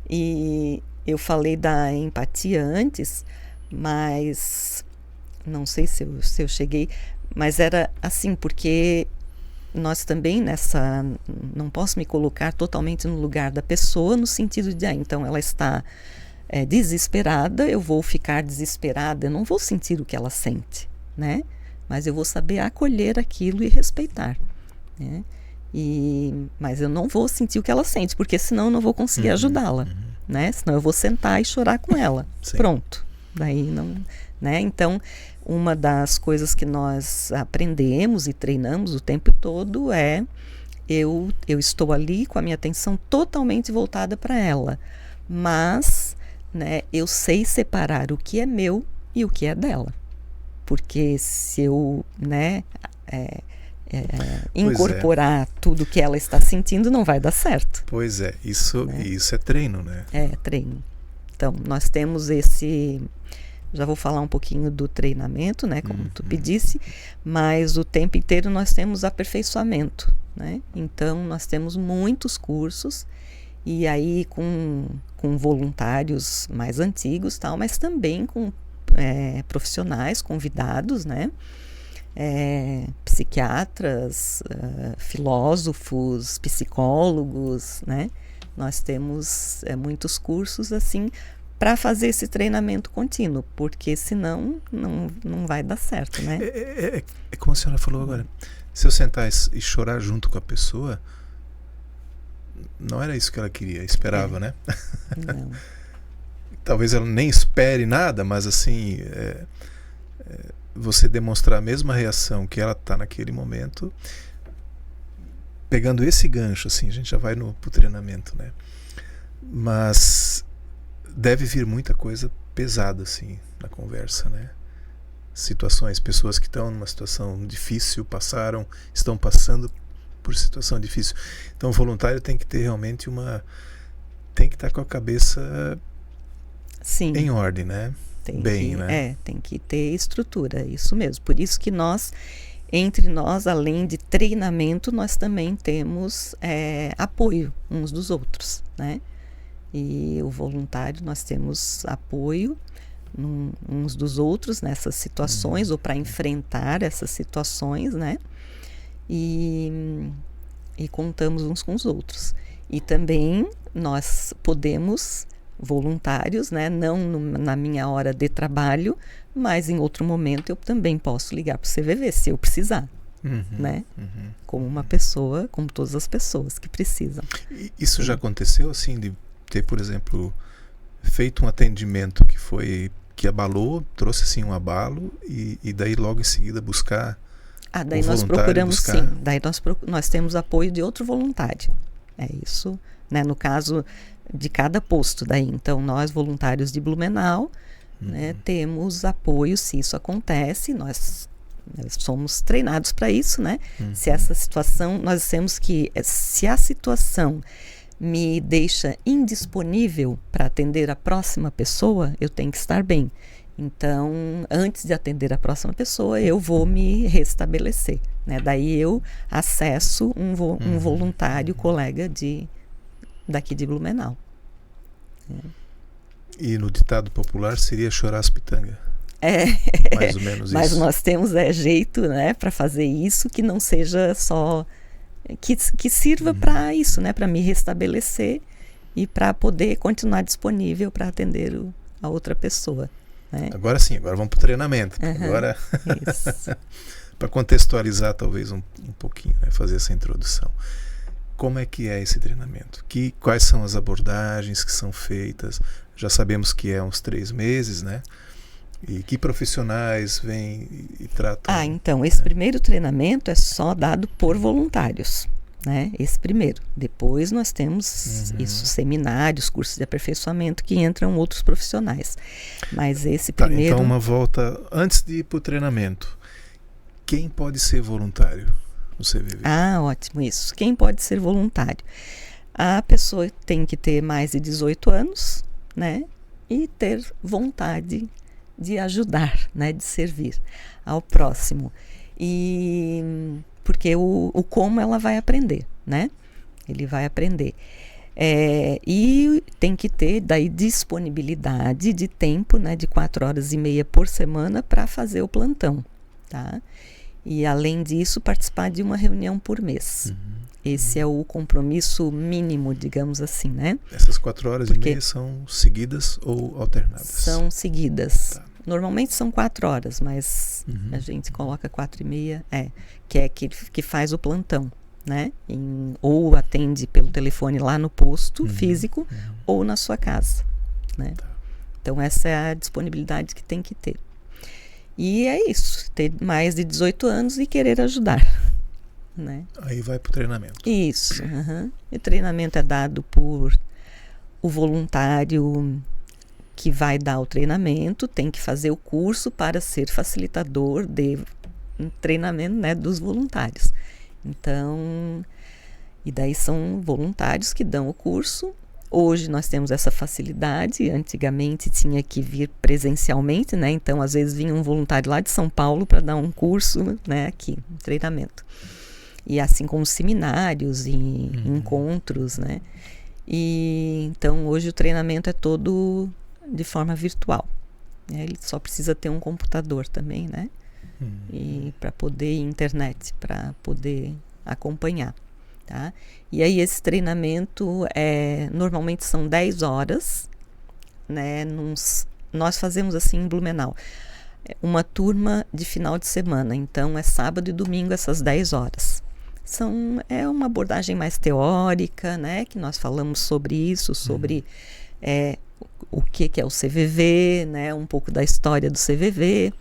E eu falei da empatia antes, mas não sei se eu cheguei, mas era assim, porque nós também não posso me colocar totalmente no lugar da pessoa, no sentido de, então ela está desesperada, eu vou ficar desesperada, eu não vou sentir o que ela sente, né? Mas eu vou saber acolher aquilo e respeitar, né? Mas eu não vou sentir o que ela sente, porque senão eu não vou conseguir ajudá-la, né? Senão eu vou sentar e chorar com ela. Sim. Pronto. Daí não, né? Então, uma das coisas que nós aprendemos e treinamos o tempo todo é eu estou ali com a minha atenção totalmente voltada para ela, mas, né, eu sei separar o que é meu e o que é dela, porque se eu, né, incorporar tudo que ela está sentindo, não vai dar certo. Pois é, isso é treino, né? É treino. Então, nós temos já vou falar um pouquinho do treinamento, né, como tu pedisse, mas o tempo inteiro nós temos aperfeiçoamento, né? Então, nós temos muitos cursos, e aí com voluntários mais antigos, tal, mas também com profissionais convidados, né? psiquiatras, filósofos, psicólogos, né? Nós temos muitos cursos assim para fazer esse treinamento contínuo, porque senão não vai dar certo, né? É como a senhora falou agora. Se eu sentar e chorar junto com a pessoa, não era isso que ela queria, esperava, né? Não. Talvez ela nem espere nada, mas assim, você demonstrar a mesma reação que ela está naquele momento, pegando esse gancho, assim, a gente já vai pro treinamento, né? Mas deve vir muita coisa pesada, assim, na conversa, né? Situações, pessoas que estão numa situação difícil, estão passando por situação difícil. Então o voluntário tem que ter realmente tem que estar com a cabeça Sim. Em ordem, né? Tem que ter estrutura, isso mesmo. Por isso que entre nós, além de treinamento, nós também temos apoio uns dos outros, né? E o voluntário, nós temos apoio uns dos outros nessas situações, ou para enfrentar essas situações, né? E contamos uns com os outros. E também nós podemos, voluntários, né? Não na minha hora de trabalho, mas em outro momento eu também posso ligar para o CVV se eu precisar, né? Como uma pessoa, como todas as pessoas que precisam. Isso já aconteceu, assim, de ter, por exemplo, feito um atendimento que abalou, trouxe assim um abalo e daí logo em seguida buscar daí nós procuramos sim, daí nós temos apoio de outro voluntário, isso, né, no caso de cada posto daí, então nós voluntários de Blumenau, né, temos apoio se isso acontece, nós somos treinados para isso, né, se essa situação, nós dissemos que se a situação me deixa indisponível para atender a próxima pessoa, eu tenho que estar bem. Então, antes de atender a próxima pessoa, eu vou me restabelecer, né? Daí eu acesso um voluntário, colega daqui de Blumenau. E no ditado popular seria chorar as pitangas. Mais ou menos isso. Mas nós temos jeito, né, para fazer isso, que não seja só... Que sirva para isso, né, para me restabelecer e para poder continuar disponível para atender a outra pessoa. Né? Agora sim, agora vamos para o treinamento. Agora, para contextualizar talvez um pouquinho, né, fazer essa introdução. Como é que é esse treinamento? Quais são as abordagens que são feitas? Já sabemos que é uns 3 meses, né? E que profissionais vêm e tratam? Então, esse primeiro treinamento é só dado por voluntários, né? Esse primeiro. Depois nós temos seminários, cursos de aperfeiçoamento que entram outros profissionais. Mas esse primeiro... Então, uma volta, antes de ir para o treinamento, quem pode ser voluntário no CVV? Ótimo, isso. Quem pode ser voluntário? A pessoa tem que ter mais de 18 anos, né? E ter vontade de ajudar, né, de servir ao próximo. E porque o como ela vai aprender, né? Ele vai aprender. E tem que ter daí disponibilidade de tempo, né, de 4h30 por semana para fazer o plantão, tá? E além disso, participar de uma reunião por mês. Esse é o compromisso mínimo, digamos assim, né? Essas 4h30 são seguidas ou alternadas? São seguidas. Tá. Normalmente são 4 horas, mas a gente coloca 4h30, que faz o plantão, né? Ou atende pelo telefone lá no posto físico ou na sua casa, né? Tá. Então essa é a disponibilidade que tem que ter. E é isso, ter mais de 18 anos e querer ajudar, né? Aí vai para o treinamento. Isso. E o treinamento é dado por o voluntário que vai dar o treinamento, tem que fazer o curso para ser facilitador de treinamento, né, dos voluntários. Então, e daí são voluntários que dão o curso. Hoje nós temos essa facilidade, antigamente tinha que vir presencialmente, né? Então às vezes vinha um voluntário lá de São Paulo para dar um curso, né, aqui, um treinamento. E assim como seminários e encontros, né? E então hoje o treinamento é todo de forma virtual, né? Ele só precisa ter um computador também, né? e para poder internet, para poder acompanhar, tá? E aí esse treinamento normalmente são 10 horas, né? Nós fazemos assim em Blumenau, uma turma de final de semana, então é sábado e domingo essas 10 horas. É uma abordagem mais teórica, né? Que nós falamos sobre isso, sobre o que é o CVV, né? Um pouco da história do CVV,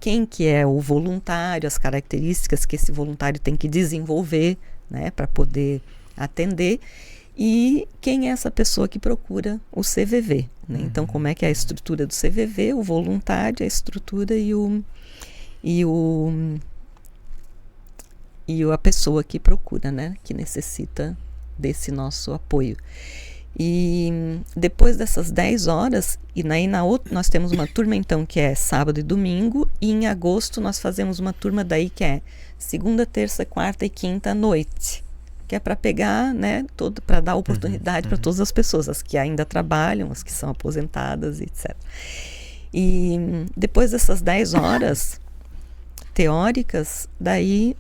quem que é o voluntário, as características que esse voluntário tem que desenvolver, né? Para poder atender, e quem é essa pessoa que procura o CVV, né? Então, como é que é a estrutura do CVV, o voluntário, a estrutura e a pessoa que procura, né? Que necessita desse nosso apoio. E depois dessas 10 horas, e aí nós temos uma turma então que é sábado e domingo, e em agosto nós fazemos uma turma daí que é segunda, terça, quarta e quinta à noite, que é para pegar, né, para dar oportunidade para todas as pessoas, as que ainda trabalham, as que são aposentadas, etc. E depois dessas 10 horas teóricas, daí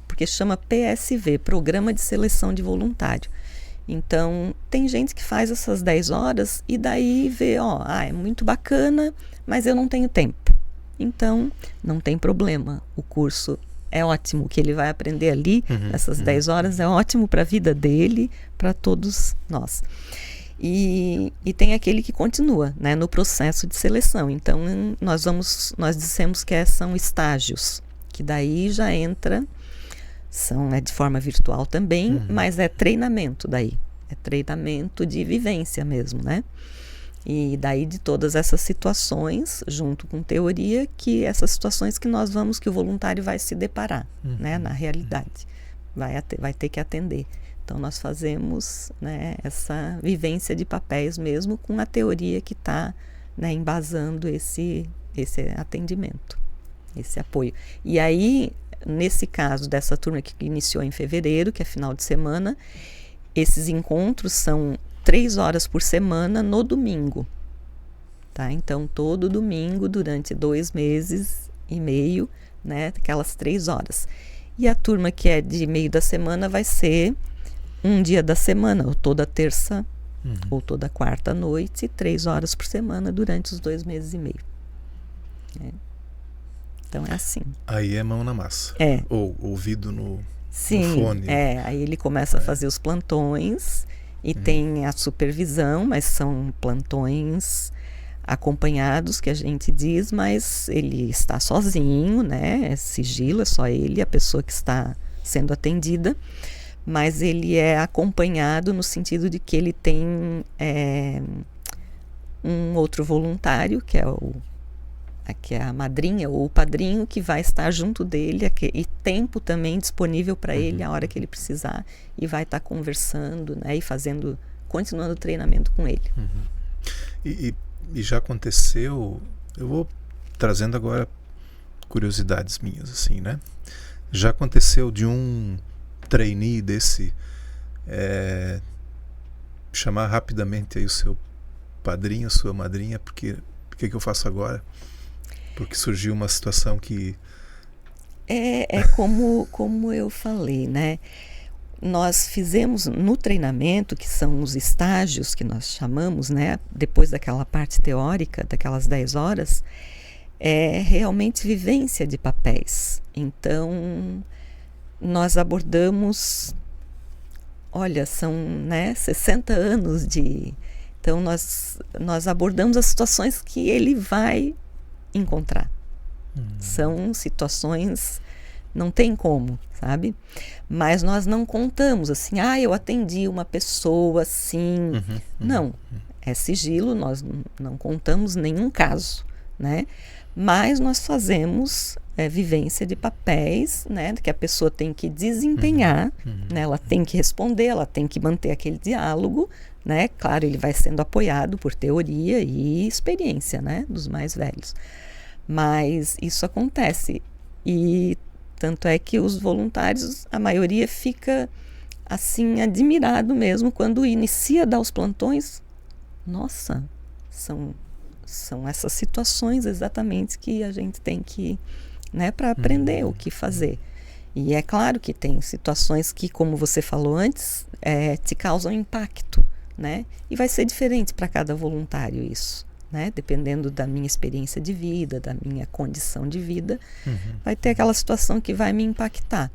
porque chama PSV, Programa de Seleção de Voluntário. Então, tem gente que faz essas 10 horas e daí vê, é muito bacana, mas eu não tenho tempo. Então, não tem problema, o curso é ótimo, o que ele vai aprender ali, nessas 10 horas, é ótimo para a vida dele, para todos nós. E tem aquele que continua, né, no processo de seleção. Então, nós dissemos que são estágios, que daí já entra, é de forma virtual também, mas é treinamento daí. É treinamento de vivência mesmo, né? E daí de todas essas situações, junto com teoria, que essas situações que o voluntário vai se deparar, né, na realidade. Vai ter que atender. Então, nós fazemos, né, essa vivência de papéis mesmo com a teoria que está, né, embasando esse atendimento, esse apoio. E aí, nesse caso dessa turma que iniciou em fevereiro, que é final de semana, esses encontros são 3 horas por semana no domingo. Tá? Então, todo domingo, durante 2 meses e meio, né, aquelas 3 horas. E a turma que é de meio da semana vai ser um dia da semana, ou toda terça, ou toda quarta à noite, 3 horas por semana durante os 2 meses e meio. Então é assim. Aí é mão na massa. Ou ouvido no fone. Aí ele começa a fazer os plantões e tem a supervisão, mas são plantões acompanhados, que a gente diz, mas ele está sozinho, né? É sigilo, é só ele, a pessoa que está sendo atendida. Mas ele é acompanhado no sentido de que ele tem um outro voluntário, que é a madrinha ou o padrinho, que vai estar junto dele, e tempo também disponível para ele a hora que ele precisar, e vai estar conversando, né, e continuando o treinamento com ele. E já aconteceu, eu vou trazendo agora curiosidades minhas, assim, né? Já aconteceu de um trainee desse chamar rapidamente aí o seu padrinho, sua madrinha, porque o que eu faço agora? Porque surgiu uma situação que... como eu falei, né? Nós fizemos no treinamento, que são os estágios que nós chamamos, né? Depois daquela parte teórica, daquelas 10 horas, é realmente vivência de papéis. Então, nós abordamos, são, né, 60 anos de... Então, nós abordamos as situações que ele vai encontrar. São situações, não tem como, sabe? Mas nós não contamos assim, eu atendi uma pessoa assim. Não, é sigilo, nós não contamos nenhum caso, né? Mas nós fazemos vivência de papéis, né? Que a pessoa tem que desempenhar, né? Ela tem que responder, ela tem que manter aquele diálogo, né? Claro, ele vai sendo apoiado por teoria e experiência, né? Dos mais velhos. Mas isso acontece, e tanto é que os voluntários, a maioria fica assim admirado mesmo quando inicia a dar os plantões. Nossa, são são essas situações exatamente que a gente tem que, né, para aprender o que fazer. E é claro que tem situações que, como você falou antes, te causam impacto, né? E vai ser diferente para cada voluntário isso, né? Dependendo da minha experiência de vida, da minha condição de vida, vai ter aquela situação que vai me impactar.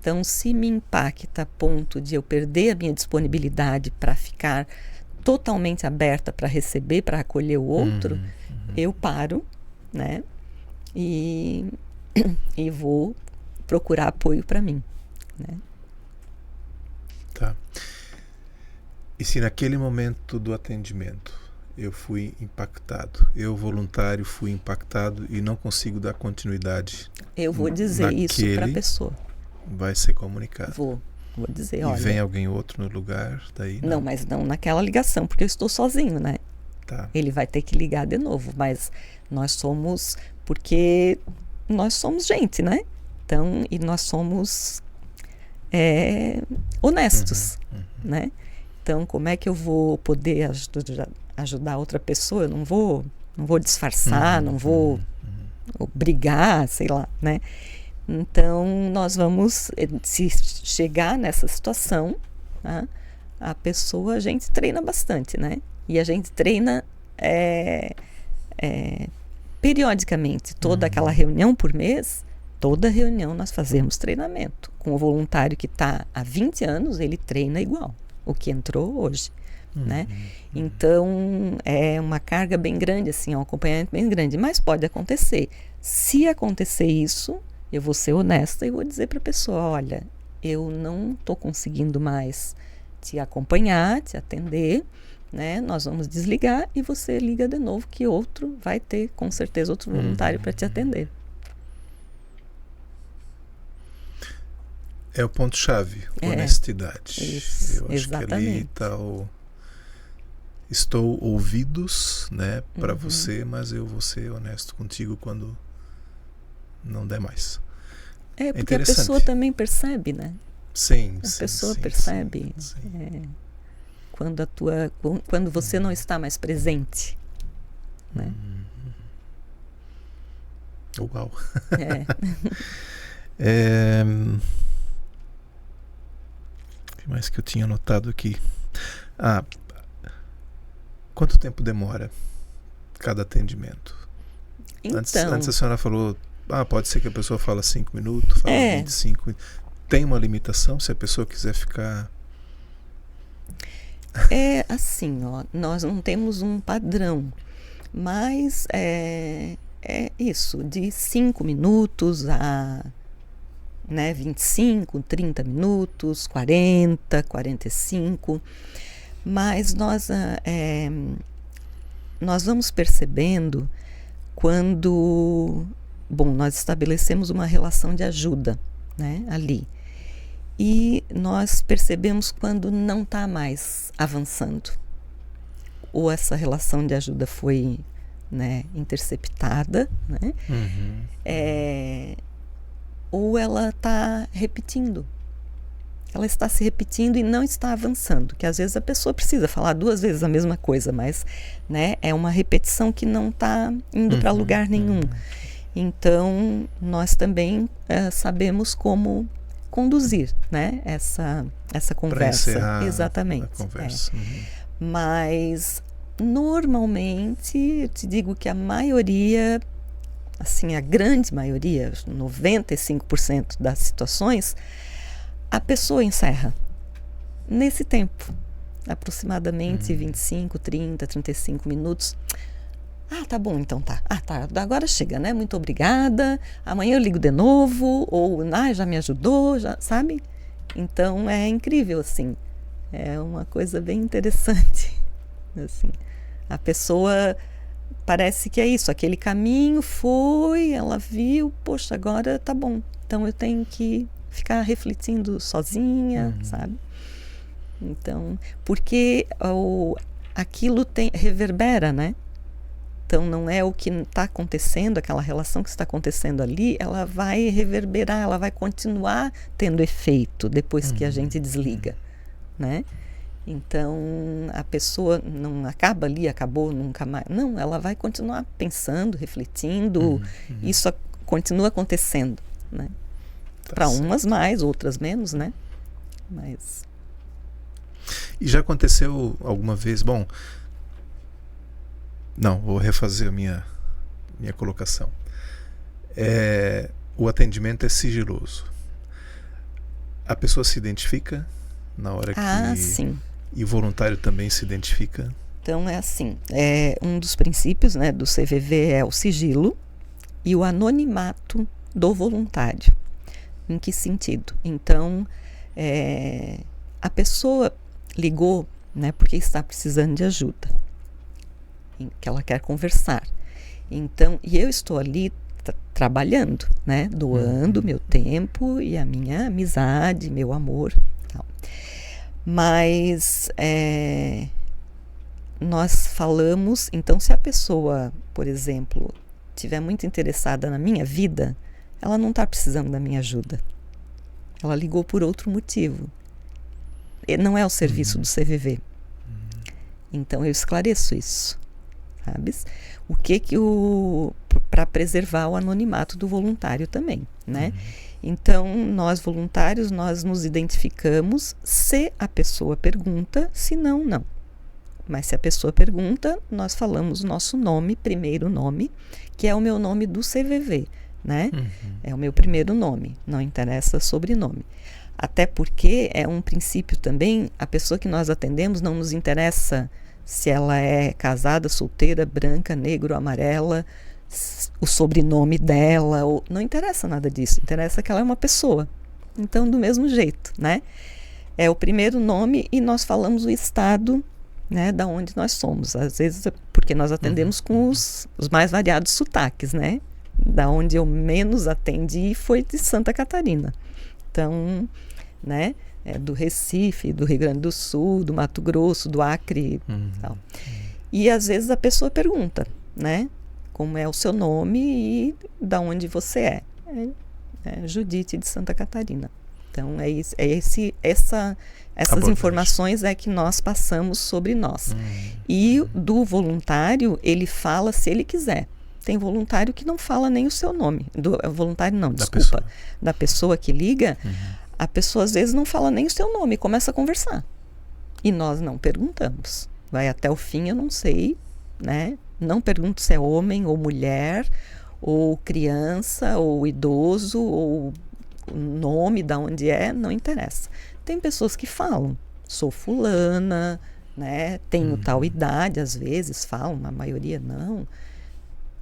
Então, se me impacta a ponto de eu perder a minha disponibilidade para ficar totalmente aberta para receber, para acolher o outro, eu paro, né? E vou procurar apoio para mim, né? Tá. E se naquele momento do atendimento eu fui impactado, eu voluntário fui impactado e não consigo dar continuidade, eu vou dizer isso para a pessoa. Vai ser comunicado. Vou dizer, e olha... E vem alguém outro no lugar, daí não. Não, mas não naquela ligação, porque eu estou sozinho, né? Tá. Ele vai ter que ligar de novo, mas nós somos... Porque nós somos gente, né? Então, e nós somos honestos, né? Então, como é que eu vou poder ajudar outra pessoa? Eu não vou disfarçar, não vou brigar, sei lá, né? Então, nós vamos, se chegar nessa situação, tá? A pessoa, a gente treina bastante, né? E a gente treina periodicamente, toda aquela reunião por mês, toda reunião nós fazemos treinamento. Com o voluntário que está há 20 anos, ele treina igual o que entrou hoje, né? Então, é uma carga bem grande, assim, um acompanhamento bem grande, mas pode acontecer. Se acontecer isso, eu vou ser honesta e vou dizer para a pessoa, olha, eu não estou conseguindo mais te acompanhar, te atender, né? Nós vamos desligar e você liga de novo que outro vai ter, com certeza, outro voluntário para te atender. É o ponto-chave, honestidade. Isso, eu acho exatamente. que ali está o... Estou ouvidos, né, para você, mas eu vou ser honesto contigo quando não der mais. Porque a pessoa também percebe, né? Sim, a pessoa percebe quando você não está mais presente, né? Uau! O que mais que eu tinha anotado aqui? Quanto tempo demora cada atendimento? Então, antes a senhora falou, pode ser que a pessoa fala 5 minutos, fala 25. Tem uma limitação se a pessoa quiser ficar... É assim, ó, nós não temos um padrão, mas é isso, de 5 minutos a 25, 30 minutos, 40, 45, mas nós vamos percebendo quando, nós estabelecemos uma relação de ajuda, né, ali. E nós percebemos quando não está mais avançando. Ou essa relação de ajuda foi, né, interceptada, né? Ou ela está repetindo. Ela está se repetindo e não está avançando. Que às vezes a pessoa precisa falar 2 vezes a mesma coisa, mas, né, é uma repetição que não está indo para lugar nenhum. Então, nós também sabemos como conduzir, né, essa conversa. Exatamente. A conversa. Mas normalmente eu te digo que a maioria, assim, a grande maioria, 95% das situações, a pessoa encerra nesse tempo, aproximadamente 25, 30, 35 minutos. Tá bom, então tá. Agora chega, né? Muito obrigada. Amanhã eu ligo de novo. Ou, já me ajudou, já, sabe? Então, é incrível, assim. É uma coisa bem interessante. Assim, a pessoa parece que é isso. Aquele caminho foi, ela viu, poxa, agora tá bom. Então, eu tenho que ficar refletindo sozinha, sabe? Então, porque aquilo reverbera, né? Então, não é o que está acontecendo, aquela relação que está acontecendo ali, ela vai reverberar, ela vai continuar tendo efeito depois que a gente desliga, né? Então, a pessoa não acaba ali, acabou, nunca mais. Não, ela vai continuar pensando, refletindo. Isso continua acontecendo, né? Tá Para certo. umas mais, outras menos, né? Mas... E já aconteceu alguma vez? Bom, não, vou refazer a minha colocação. O atendimento é sigiloso. A pessoa se identifica na hora que... sim. E o voluntário também se identifica? Então, é assim, um dos princípios, né, do CVV é o sigilo e o anonimato do voluntário. Em que sentido? Então, a pessoa ligou, né, porque está precisando de ajuda, que ela quer conversar. Então, e eu estou ali trabalhando, né, doando meu tempo e a minha amizade, meu amor, tal. Mas nós falamos, então se a pessoa, por exemplo, estiver muito interessada na minha vida, ela não está precisando da minha ajuda. Ela ligou por outro motivo. Não é o serviço do CVV. Então eu esclareço isso, sabes? O que para preservar o anonimato do voluntário também, né? Então, nós voluntários, nós nos identificamos se a pessoa pergunta, se não, não. Mas se a pessoa pergunta, nós falamos o nosso nome, primeiro nome, que é o meu nome do CVV, né? É o meu primeiro nome, não interessa sobrenome. Até porque é um princípio também, a pessoa que nós atendemos não nos interessa se ela é casada, solteira, branca, negro, amarela, o sobrenome dela, não interessa nada disso, interessa que ela é uma pessoa. Então, do mesmo jeito, né? É o primeiro nome e nós falamos o estado, né, da onde nós somos. Às vezes, porque nós atendemos com os mais variados sotaques, né? Da onde eu menos atendi foi de Santa Catarina. Então, né, do Recife, do Rio Grande do Sul, do Mato Grosso, do Acre, tal. E às vezes a pessoa pergunta, né, como é o seu nome e da onde você é. Judite de Santa Catarina. Então, essas informações é que nós passamos sobre nós. E do voluntário, ele fala se ele quiser. Tem voluntário que não fala nem o seu nome. Voluntário não, desculpa. Da pessoa que liga, a pessoa às vezes não fala nem o seu nome, começa a conversar. E nós não perguntamos. Vai até o fim, eu não sei, né? Não pergunto se é homem ou mulher, ou criança, ou idoso, ou o nome, de onde é, não interessa. Tem pessoas que falam, sou fulana, né? Tenho tal idade, às vezes falam, a maioria não.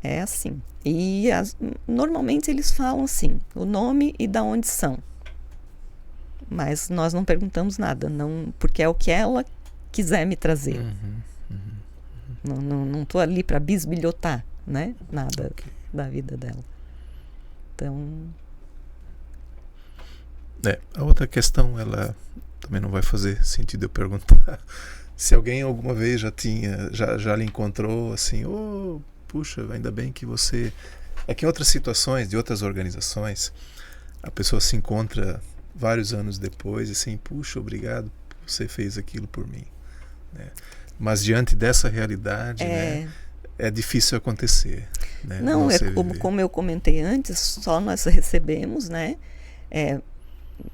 É assim. E normalmente eles falam assim, o nome e da onde são. Mas nós não perguntamos nada, não, porque é o que ela quiser me trazer. Não estou ali para bisbilhotar, né? Nada da vida dela. Então... a outra questão, ela também não vai fazer sentido eu perguntar se alguém alguma vez já lhe encontrou assim, puxa, ainda bem que você... É que em outras situações, de outras organizações, a pessoa se encontra vários anos depois e assim, puxa, obrigado, você fez aquilo por mim, né? Mas diante dessa realidade, né, é difícil acontecer, né? Não, como eu comentei antes, só nós recebemos, né,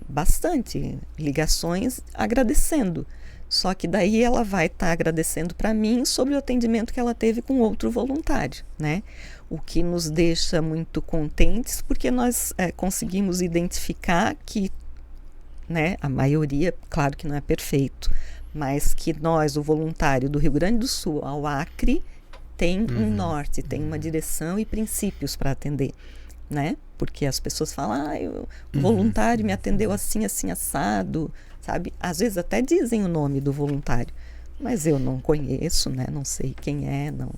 bastante ligações agradecendo. Só que daí ela vai estar agradecendo para mim sobre o atendimento que ela teve com outro voluntário, né? O que nos deixa muito contentes, porque nós conseguimos identificar que, né, a maioria, claro que não é perfeito, mas que nós, o voluntário do Rio Grande do Sul ao Acre, tem um norte, tem uma direção e princípios para atender, né? Porque as pessoas falam, o voluntário me atendeu assim, assim, assado, sabe? Às vezes até dizem o nome do voluntário, mas eu não conheço, né? Não sei quem é, não.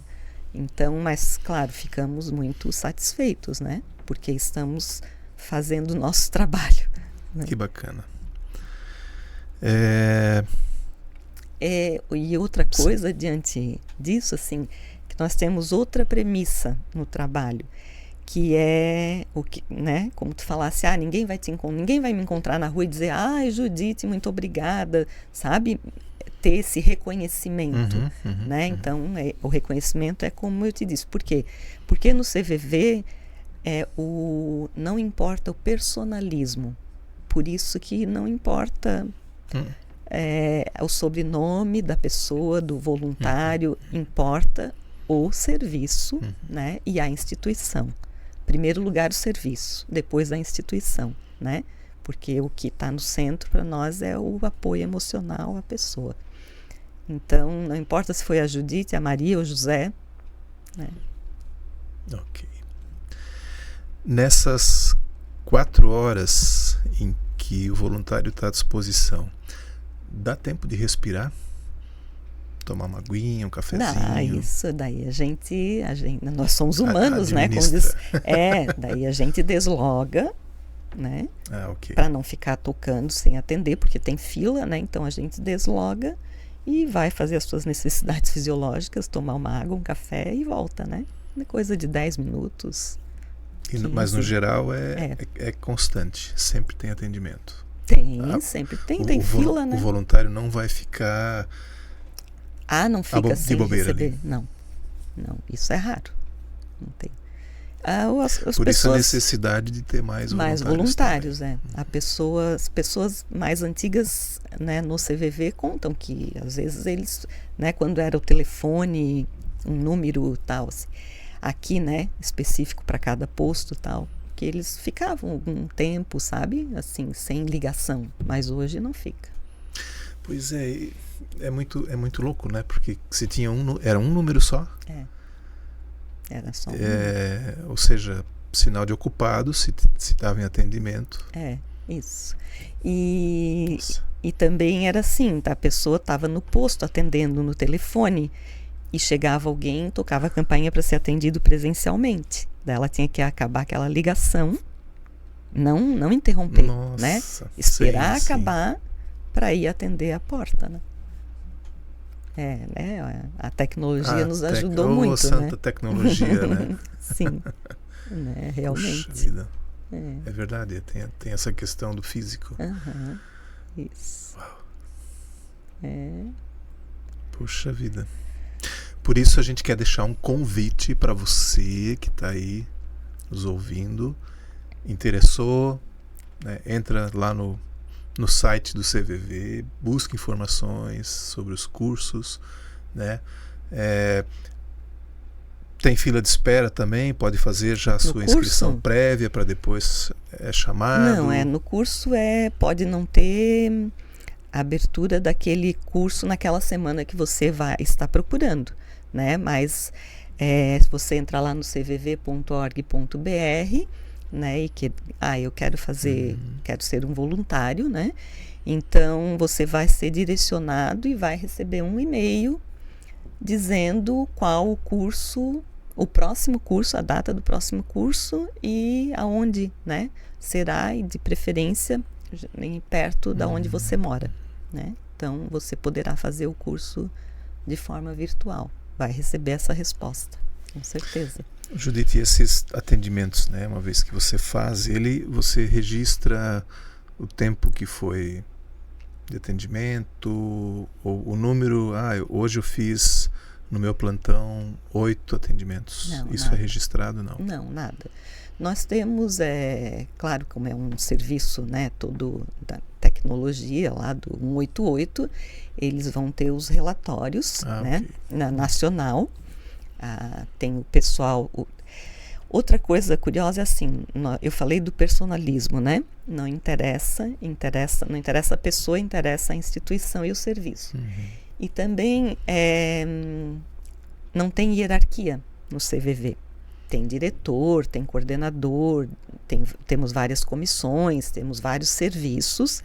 Então, mas claro, ficamos muito satisfeitos, né? Porque estamos fazendo o nosso trabalho, né? Que bacana. E outra coisa diante disso, assim, que nós temos outra premissa no trabalho, que é o que, né, como tu falasse, ninguém vai me encontrar na rua e dizer, Judite, muito obrigada, sabe? ter esse reconhecimento, né? Então, o reconhecimento é como eu te disse. Por quê? Porque no CVV não importa o personalismo. Por isso que não importa o sobrenome da pessoa, do voluntário, importa o serviço, né? E a instituição. Primeiro lugar o serviço, depois a instituição, né? Porque o que está no centro para nós é o apoio emocional à pessoa. Então, não importa se foi a Judite, a Maria ou o José, né? Ok. Nessas 4 horas em que o voluntário está à disposição, dá tempo de respirar? Tomar uma aguinha, um cafezinho? Isso, daí a gente nós somos humanos, né? Daí a gente desloga, né? Okay. Para não ficar tocando sem atender, porque tem fila, né? Então a gente desloga e vai fazer as suas necessidades fisiológicas, tomar uma água, um café e volta, né? É coisa de 10 minutos. Mas no geral é constante, sempre tem atendimento. Sempre tem fila, né? O voluntário não vai ficar... não fica sem receber. Ali. Não, isso é raro. Não tem. Por isso a necessidade de ter mais voluntários. As pessoas mais antigas, né, no CVV contam que às vezes eles, né, quando era o telefone, um número tal, assim, aqui, né, específico para cada posto tal, que eles ficavam algum tempo, sabe, assim, sem ligação, mas hoje não fica. Pois é muito louco, né, porque se tinha era um número só. Era só um número. Ou seja, sinal de ocupado, se estava em atendimento. Isso. E também era assim, a pessoa estava no posto atendendo no telefone e chegava alguém, tocava a campainha para ser atendido presencialmente. Daí ela tinha que acabar aquela ligação, não interromper, né? Esperar acabar para ir atender a porta, né? A tecnologia nos ajudou muito, santa, né? Tecnologia, né? Sim, né? Realmente. Puxa vida. É verdade, tem essa questão do físico. Isso. Uau. Puxa vida. Por isso a gente quer deixar um convite para você que está aí nos ouvindo, interessou, né? Entra lá no site do CVV, busca informações sobre os cursos, né? Tem fila de espera também, pode fazer já a sua inscrição prévia para depois chamado. Não, no curso pode não ter abertura daquele curso naquela semana que você vai estar procurando, né? Mas se você entrar lá no cvv.org.br, né, e eu quero ser um voluntário, né? Então você vai ser direcionado e vai receber um e-mail dizendo qual o próximo curso, a data do próximo curso e aonde, né, será, e de preferência perto da onde você mora, né? Então você poderá fazer o curso de forma virtual. Vai receber essa resposta, com certeza. Judite, esses atendimentos, né, uma vez que você faz você registra o tempo que foi de atendimento, ou o número, hoje eu fiz no meu plantão 8 atendimentos. Isso nada. É registrado, não? Não, nada. Nós temos, claro, como é um serviço, né, todo da tecnologia lá do 188, eles vão ter os relatórios, né, okay. Nacional. Tem o pessoal. Outra coisa curiosa é assim, eu falei do personalismo, né? Não interessa a pessoa, interessa a instituição e o serviço. E também não tem hierarquia no CVV. Tem diretor, tem coordenador, temos várias comissões, temos vários serviços,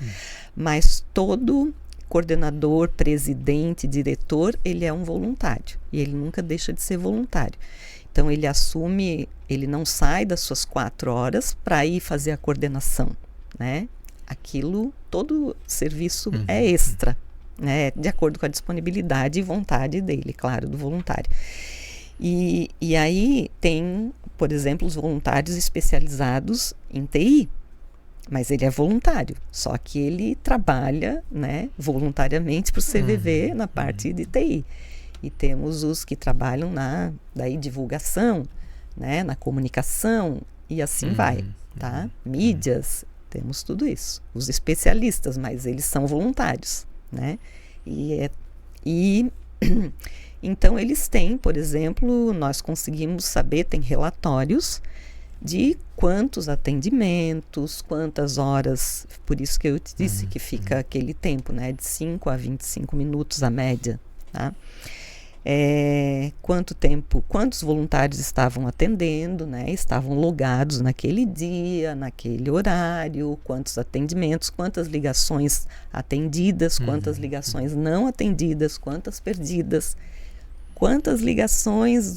mas todo coordenador, presidente, diretor, ele é um voluntário e ele nunca deixa de ser voluntário. Então ele ele não sai das suas 4 horas para ir fazer a coordenação, né? Todo serviço é extra, né? De acordo com a disponibilidade e vontade dele, claro, do voluntário. E aí tem, por exemplo, os voluntários especializados em TI, Mas ele é voluntário, só que ele trabalha, né, voluntariamente para o CVV na parte de TI. E temos os que trabalham na divulgação, né, na comunicação, e assim vai, tá? Mídias, temos tudo isso. Os especialistas, mas eles são voluntários, né? Então eles têm, por exemplo, nós conseguimos saber, tem relatórios de quantos atendimentos, quantas horas, por isso que eu te disse que fica aquele tempo, né, de 5 a 25 minutos a média, tá? Quanto tempo, quantos voluntários estavam atendendo, né, estavam logados naquele dia, naquele horário, quantos atendimentos, quantas ligações atendidas, quantas ligações não atendidas, quantas perdidas, quantas ligações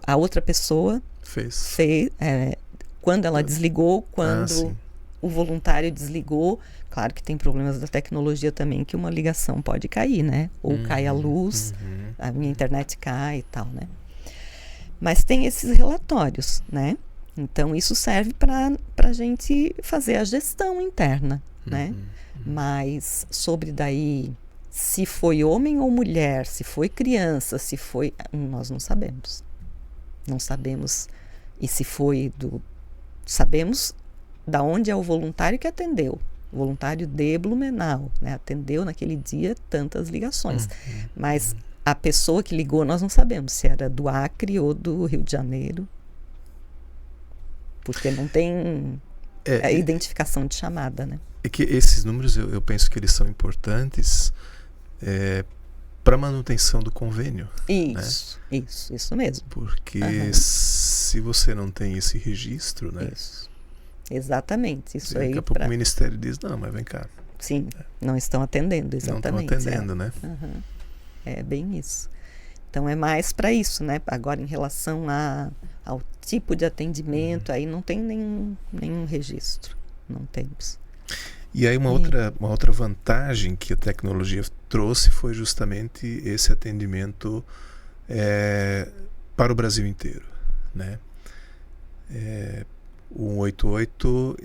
a outra pessoa fez, quando ela desligou, quando o voluntário desligou. Claro que tem problemas da tecnologia também, que uma ligação pode cair, né? Ou cai a luz, a minha internet cai e tal, né? Mas tem esses relatórios, né? Então, isso serve para a gente fazer a gestão interna, né? Mas sobre daí, se foi homem ou mulher, se foi criança, se foi... Nós não sabemos. Não sabemos. E se foi sabemos da onde é o voluntário que atendeu. O voluntário de Blumenau, né? Atendeu naquele dia tantas ligações. Mas a pessoa que ligou, nós não sabemos se era do Acre ou do Rio de Janeiro. Porque não tem a identificação de chamada, né? É que esses números, eu penso que eles são importantes para a manutenção do convênio. Isso, né? Isso mesmo. Porque se você não tem esse registro, né? Isso. Exatamente. Isso aí. Daqui a pouco o Ministério diz, não, mas vem cá. Sim, não estão atendendo, exatamente. Não estão atendendo, né? É bem isso. Então é mais para isso, né? Agora, em relação ao tipo de atendimento, aí não tem nenhum registro. Não temos. E aí uma outra vantagem que a tecnologia trouxe foi justamente esse atendimento para o Brasil inteiro, né? O 188,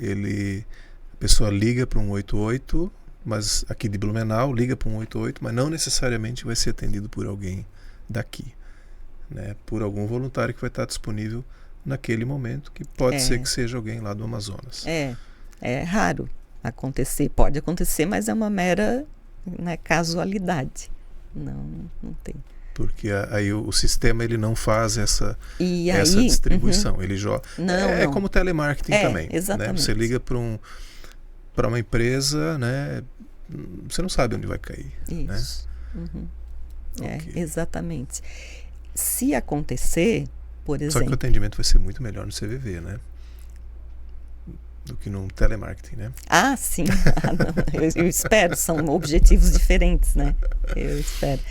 a pessoa liga para um 188, mas aqui de Blumenau, liga para um 188, mas não necessariamente vai ser atendido por alguém daqui, né? Por algum voluntário que vai estar disponível naquele momento, que pode ser que seja alguém lá do Amazonas. É raro acontecer, pode acontecer, mas é uma mera, né, casualidade. Não tem. Porque aí o sistema ele não faz essa distribuição. Ele joga. Não. Como telemarketing também. Exatamente. Né? Você liga para uma empresa, né? Você não sabe onde vai cair. Isso. Né? Okay. Exatamente. Se acontecer, por exemplo... Só que o atendimento vai ser muito melhor no CVV, né? Do que no telemarketing, né? Sim. Não. Eu espero, são objetivos diferentes, né? Eu espero.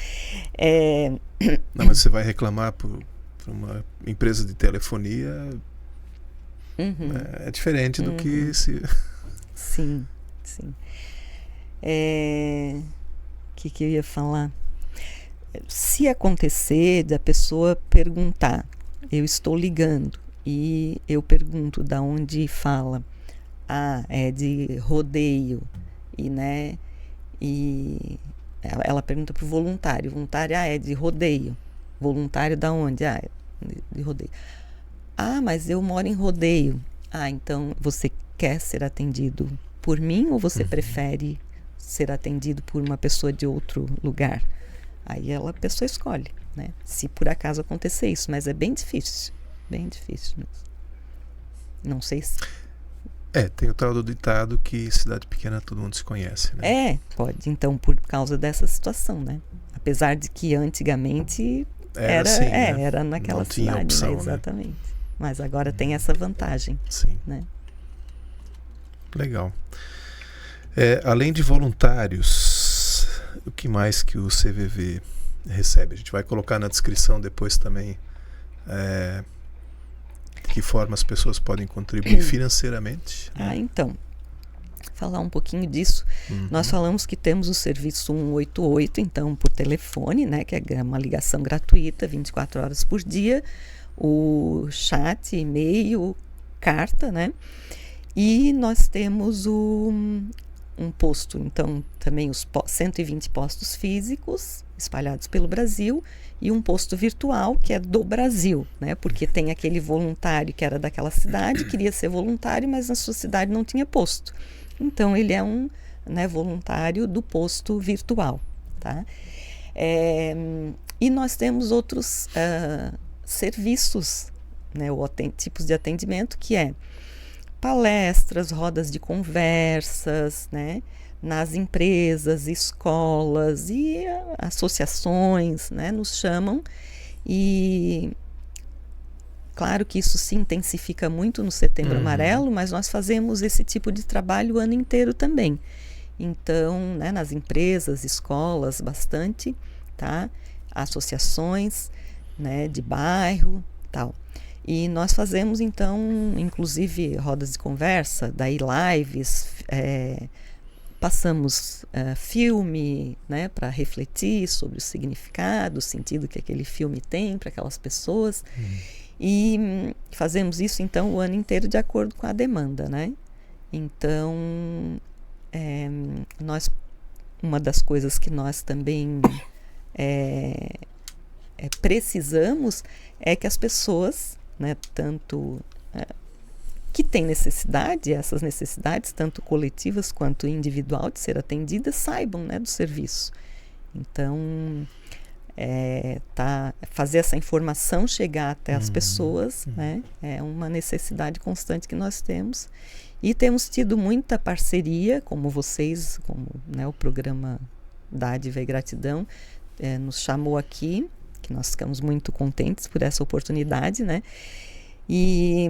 Não, mas você vai reclamar por uma empresa de telefonia, é diferente do que se... Sim. Que eu ia falar? Se acontecer da pessoa perguntar, eu estou ligando, e eu pergunto da onde fala, é de Rodeio, né? E ela pergunta para o voluntário, é de Rodeio. Voluntário da onde? É de Rodeio. Mas eu moro em Rodeio. Então você quer ser atendido por mim ou você prefere ser atendido por uma pessoa de outro lugar? Aí a pessoa escolhe, né? Se por acaso acontecer isso, mas é bem difícil mesmo. Não sei se... tem o tal do ditado que cidade pequena todo mundo se conhece, né? Pode. Então, por causa dessa situação, né? Apesar de que antigamente era assim, né? Era naquela não tinha cidade, opção, né? Exatamente. Né? Mas agora tem essa vantagem. Sim. Né? Legal. Além de voluntários, o que mais que o CVV recebe? A gente vai colocar na descrição depois também de que forma as pessoas podem contribuir financeiramente. Então, falar um pouquinho disso. Nós falamos que temos o serviço 188, então, por telefone, né, que é uma ligação gratuita, 24 horas por dia. O chat, e-mail, carta, né? E nós temos um posto, então, também os 120 postos físicos espalhados pelo Brasil e um posto virtual que é do Brasil, né? Porque tem aquele voluntário que era daquela cidade, queria ser voluntário, mas na sua cidade não tinha posto. Então, ele é um, né, voluntário do posto virtual, tá? E nós temos outros serviços, né, ou tipos de atendimento, que é palestras, rodas de conversas, né, nas empresas, escolas e associações, né, nos chamam. E claro que isso se intensifica muito no Setembro Amarelo, mas nós fazemos esse tipo de trabalho o ano inteiro também. Então, né, nas empresas, escolas, bastante, tá? Associações, né, de bairro, tal. E nós fazemos, então, inclusive rodas de conversa, daí lives, passamos filme, né, para refletir sobre o significado, o sentido que aquele filme tem para aquelas pessoas. E fazemos isso, então, o ano inteiro de acordo com a demanda, né? Então, uma das coisas que nós também precisamos é que as pessoas, né, tanto que têm necessidade, essas necessidades, tanto coletivas quanto individual, de ser atendidas, saibam, né, do serviço. Então, fazer essa informação chegar até as pessoas, né, é uma necessidade constante que nós temos. E temos tido muita parceria, como vocês, como, né, o programa Dádiva e Gratidão nos chamou aqui, que nós ficamos muito contentes por essa oportunidade, né?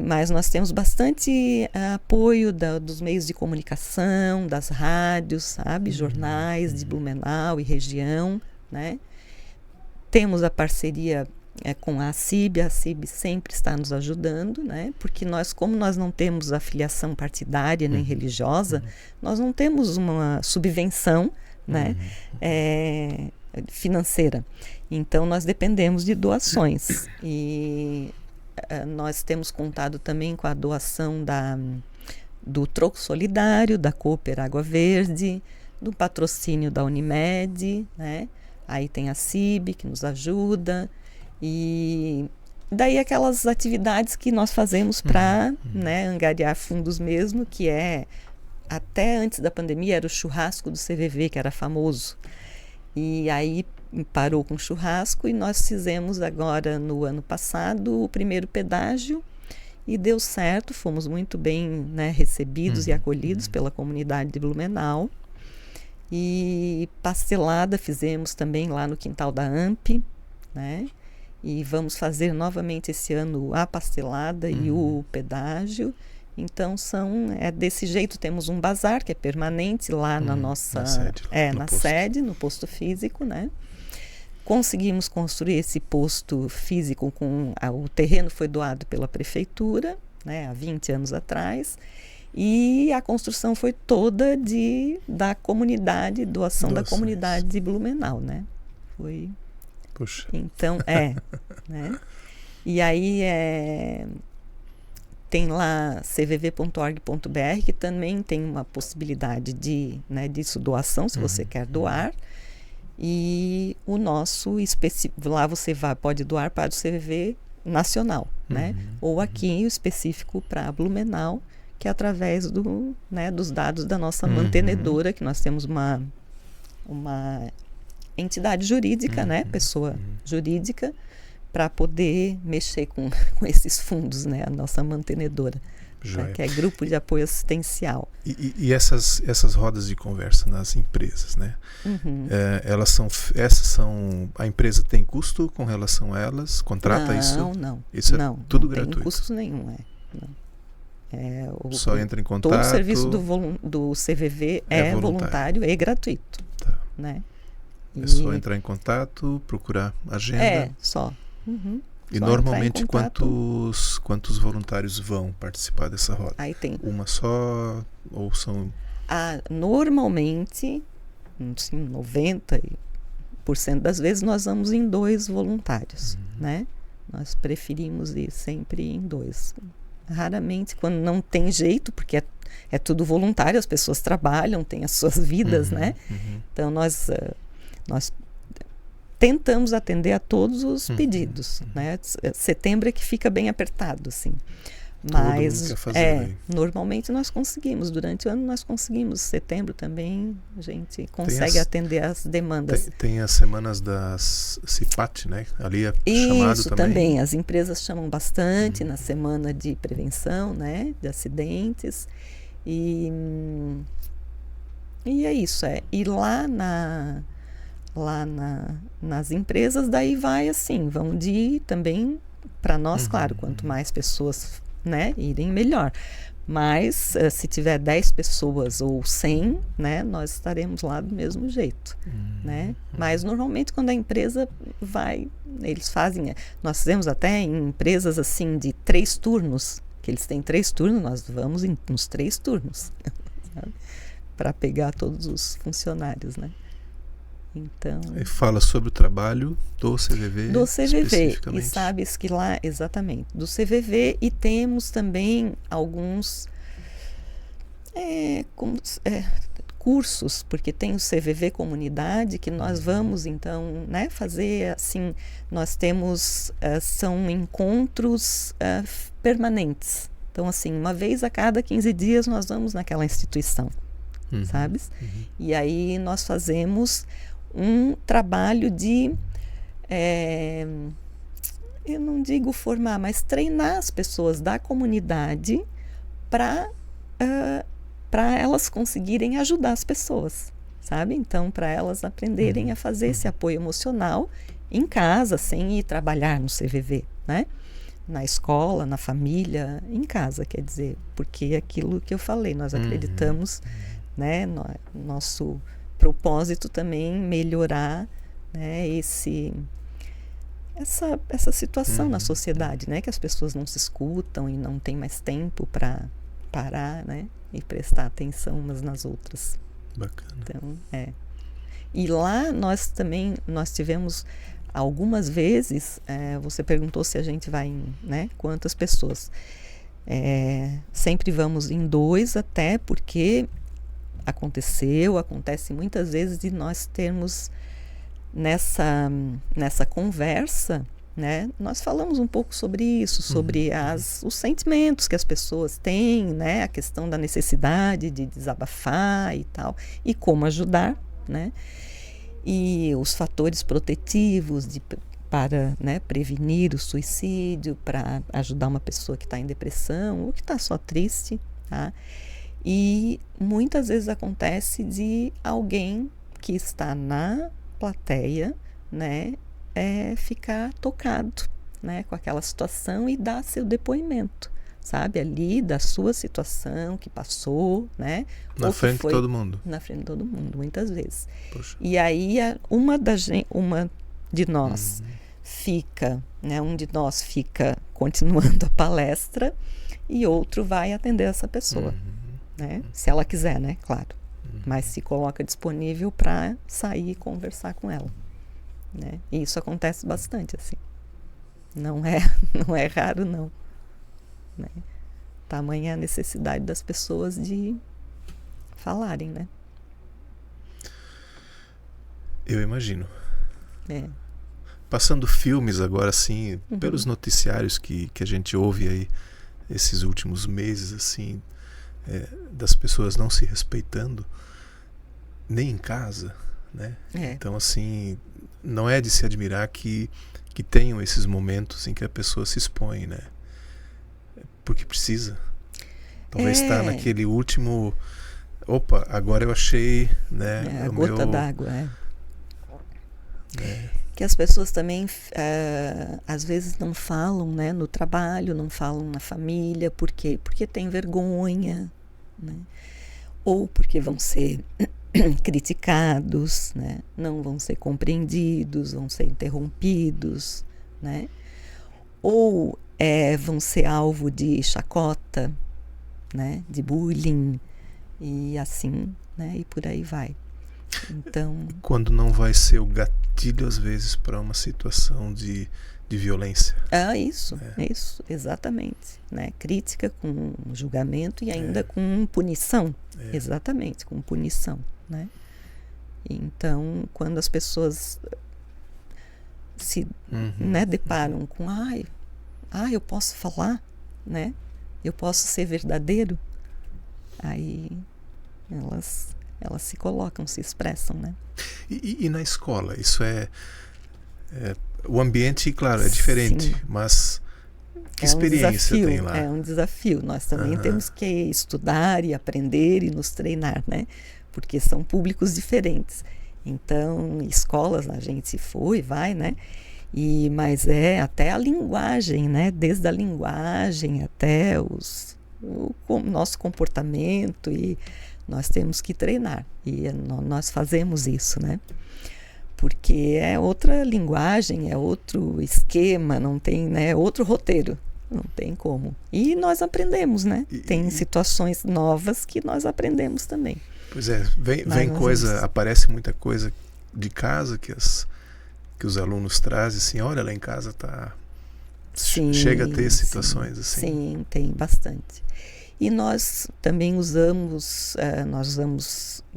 Mas nós temos bastante apoio dos meios de comunicação, das rádios, sabe? Jornais de Blumenau e região, né? Temos a parceria com a CIB sempre está nos ajudando, né? Porque como nós não temos afiliação partidária nem religiosa, nós não temos uma subvenção, né? Financeira. Então, nós dependemos de doações. E nós temos contado também com a doação do Troco Solidário, da Cooper Água Verde, do patrocínio da Unimed, né? Aí tem a CIB, que nos ajuda. E daí aquelas atividades que nós fazemos para, né, angariar fundos mesmo, que até antes da pandemia era o churrasco do CVV, que era famoso. E aí parou com o churrasco e nós fizemos agora, no ano passado, o primeiro pedágio e deu certo, fomos muito bem, né, recebidos e acolhidos pela comunidade de Blumenau. E pastelada fizemos também lá no quintal da AMP, né? E vamos fazer novamente esse ano a pastelada e o pedágio. Então desse jeito. Temos um bazar que é permanente lá na nossa sede, no posto físico, né? Conseguimos construir esse posto físico o terreno foi doado pela prefeitura, né, há 20 anos atrás, e a construção foi toda da comunidade, doação da comunidade de Blumenau, né? Foi. Puxa. Então, né? E aí tem lá cvv.org.br, que também tem uma possibilidade disso, doação, se você quer doar. E o nosso lá você pode doar para o CVV nacional, né? Ou aqui o específico para Blumenau, que é através dos dados da nossa mantenedora, que nós temos uma entidade jurídica, né? Pessoa jurídica, para poder mexer com esses fundos, né? A nossa mantenedora, né? Que é Grupo de Apoio Assistencial. E essas rodas de conversa nas empresas, né? A empresa tem custo com relação a elas? Contrata isso? Não. Isso não, tudo não gratuito? Tem custo nenhum, Só entra em contato? Todo o serviço do CVV é voluntário e gratuito. Tá. Né? É só entrar em contato, procurar agenda? Só. E só normalmente quantos voluntários vão participar dessa roda? Aí tem. Uma só ou são... Normalmente, assim, 90% das vezes nós vamos em 2 voluntários, né? Nós preferimos ir sempre em 2. Raramente, quando não tem jeito, porque é tudo voluntário, as pessoas trabalham, têm as suas vidas, né? Então, nós tentamos atender a todos os pedidos, né? Setembro é que fica bem apertado, assim. Mas normalmente nós conseguimos, durante o ano nós conseguimos. Setembro também a gente consegue atender as demandas. Tem as semanas das CIPAT, né? Ali é chamado Isso também. As empresas chamam bastante na semana de prevenção, né? De acidentes. E é isso. E lá nas empresas, daí vai assim, vão de também para nós, claro, quanto mais pessoas, né, irem, melhor. Mas se tiver 10 pessoas ou 100, né, nós estaremos lá do mesmo jeito, né? Mas normalmente quando a empresa vai, eles fazem, nós fizemos até em empresas assim de 3 turnos, que eles têm 3 turnos, nós vamos nos 3 turnos, para pegar todos os funcionários, né? Então, fala sobre o trabalho do CVV. Do CVV, e sabes que lá, exatamente, do CVV, e temos também alguns cursos, porque tem o CVV Comunidade, que nós vamos, então, né, fazer, assim, nós temos, são encontros permanentes. Então, assim, uma vez a cada 15 dias nós vamos naquela instituição, sabes? E aí nós fazemos um trabalho de, eu não digo formar, mas treinar as pessoas da comunidade para elas conseguirem ajudar as pessoas, sabe? Então, para elas aprenderem a fazer esse apoio emocional em casa, sem ir trabalhar no CVV, né? Na escola, na família, em casa, quer dizer, porque é aquilo que eu falei, nós acreditamos, né? Nosso propósito também melhorar, né, essa situação na sociedade, né, que as pessoas não se escutam e não têm mais tempo para parar, né, e prestar atenção umas nas outras. Bacana. Então, E lá nós tivemos algumas vezes, você perguntou se a gente vai em, né, quantas pessoas. Sempre vamos em 2 até, porque acontece muitas vezes de nós termos nessa conversa, né, nós falamos um pouco sobre isso, sobre os sentimentos que as pessoas têm, né, a questão da necessidade de desabafar e tal, e como ajudar, né, e os fatores protetivos para, né, prevenir o suicídio, para ajudar uma pessoa que está em depressão ou que está só triste, tá? E muitas vezes acontece de alguém que está na plateia, né, ficar tocado, né, com aquela situação e dar seu depoimento, sabe, ali da sua situação que passou, né, na frente de todo mundo. Na frente de todo mundo, muitas vezes. Poxa. E aí uma de nós fica, né, um de nós fica continuando a palestra e outro vai atender essa pessoa. Né? Se ela quiser, né? Claro. Mas se coloca disponível para sair e conversar com ela, né? E isso acontece bastante, assim. Não é raro, não. Né? Tamanha a necessidade das pessoas de falarem, né? Eu imagino. Passando filmes agora, assim, pelos noticiários que a gente ouve aí esses últimos meses, assim, das pessoas não se respeitando nem em casa, né? Então, assim, não é de se admirar que tenham esses momentos em que a pessoa se expõe, né? Porque precisa. Talvez estar naquele último, opa, agora eu achei, né? A gota d'água, que as pessoas também às vezes não falam, né, no trabalho, não falam na família, por quê? Porque tem vergonha, né? Ou porque vão ser criticados, né? Não vão ser compreendidos, vão ser interrompidos, né? Ou vão ser alvo de chacota, né? De bullying e assim, né? E por aí vai. Então, quando não vai ser o gatilho, às vezes, para uma situação de violência. isso, exatamente, né? Crítica com julgamento e ainda com punição, exatamente, com punição, né? Então, quando as pessoas se né, deparam com, eu posso falar, né? Eu posso ser verdadeiro, aí elas se colocam, se expressam, né? E na escola, isso o ambiente, claro, é diferente, sim, mas que experiência tem lá? É um desafio. Nós também temos que estudar e aprender e nos treinar, né? Porque são públicos diferentes. Então, escolas a gente vai, né? Mas até a linguagem, né? Desde a linguagem até o nosso comportamento, e nós temos que treinar. E nós fazemos isso, né? Porque é outra linguagem, é outro esquema, não tem, né, outro roteiro, não tem como. E nós aprendemos, né? Tem situações novas que nós aprendemos também. Pois é, vem coisa, aparece muita coisa de casa que os alunos trazem, assim, olha, lá em casa tá... Sim, chega a ter situações assim. Sim, tem bastante. E nós também usamos,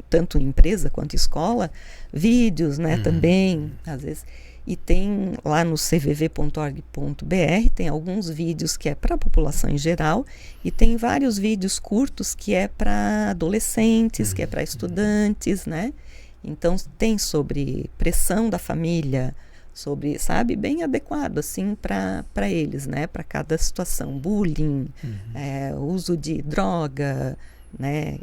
tanto em empresa quanto em escola, vídeos, né, também, às vezes. E tem lá no cvv.org.br, tem alguns vídeos que é para a população em geral, e tem vários vídeos curtos que é para adolescentes, que é para estudantes, né? Então, tem sobre pressão da família, sobre, sabe, bem adequado, assim, para eles, né, para cada situação, bullying, uso de droga, né,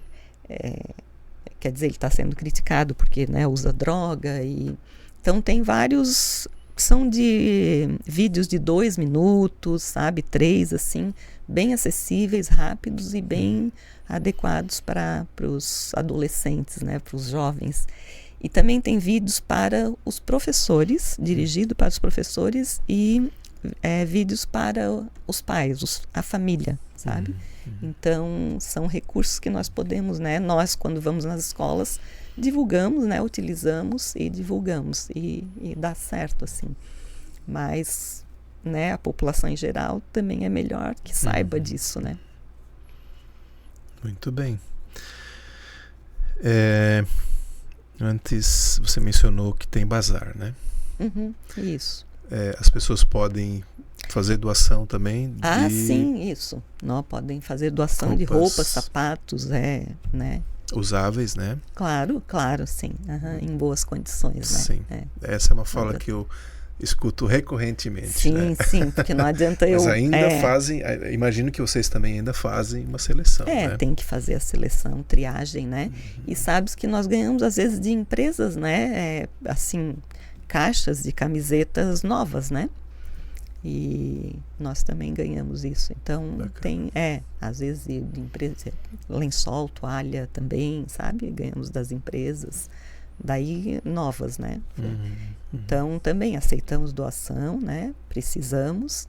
quer dizer, ele está sendo criticado porque, né, usa droga, então tem vários, são de vídeos de 2 minutos, sabe, 3, assim, bem acessíveis, rápidos e bem adequados para os adolescentes, né, para os jovens. E também tem vídeos para os professores, dirigido para os professores, e vídeos para os pais, a família, sabe? Então, são recursos que nós podemos, né? Nós, quando vamos nas escolas, divulgamos, né? Utilizamos e divulgamos, e dá certo, assim. Mas, né, a população em geral também é melhor que saiba disso, né? Muito bem. Antes você mencionou que tem bazar, né? Isso. As pessoas podem fazer doação também? Sim, isso. Não, podem fazer doação de roupas, sapatos, né? Usáveis, né? Claro, sim. Em boas condições, né? Sim. Essa é uma fala que eu escuto recorrentemente. Sim, né? Sim, porque não adianta eu... Mas ainda fazem, imagino que vocês também ainda fazem uma seleção, né? Tem que fazer a seleção, triagem, né? E sabes que nós ganhamos, às vezes, de empresas, né? Assim, caixas de camisetas novas, né? E nós também ganhamos isso. Então, bacana. Às vezes, de empresa, lençol, toalha também, sabe? Ganhamos das empresas. Daí, novas, né? Então, também aceitamos doação, né? Precisamos.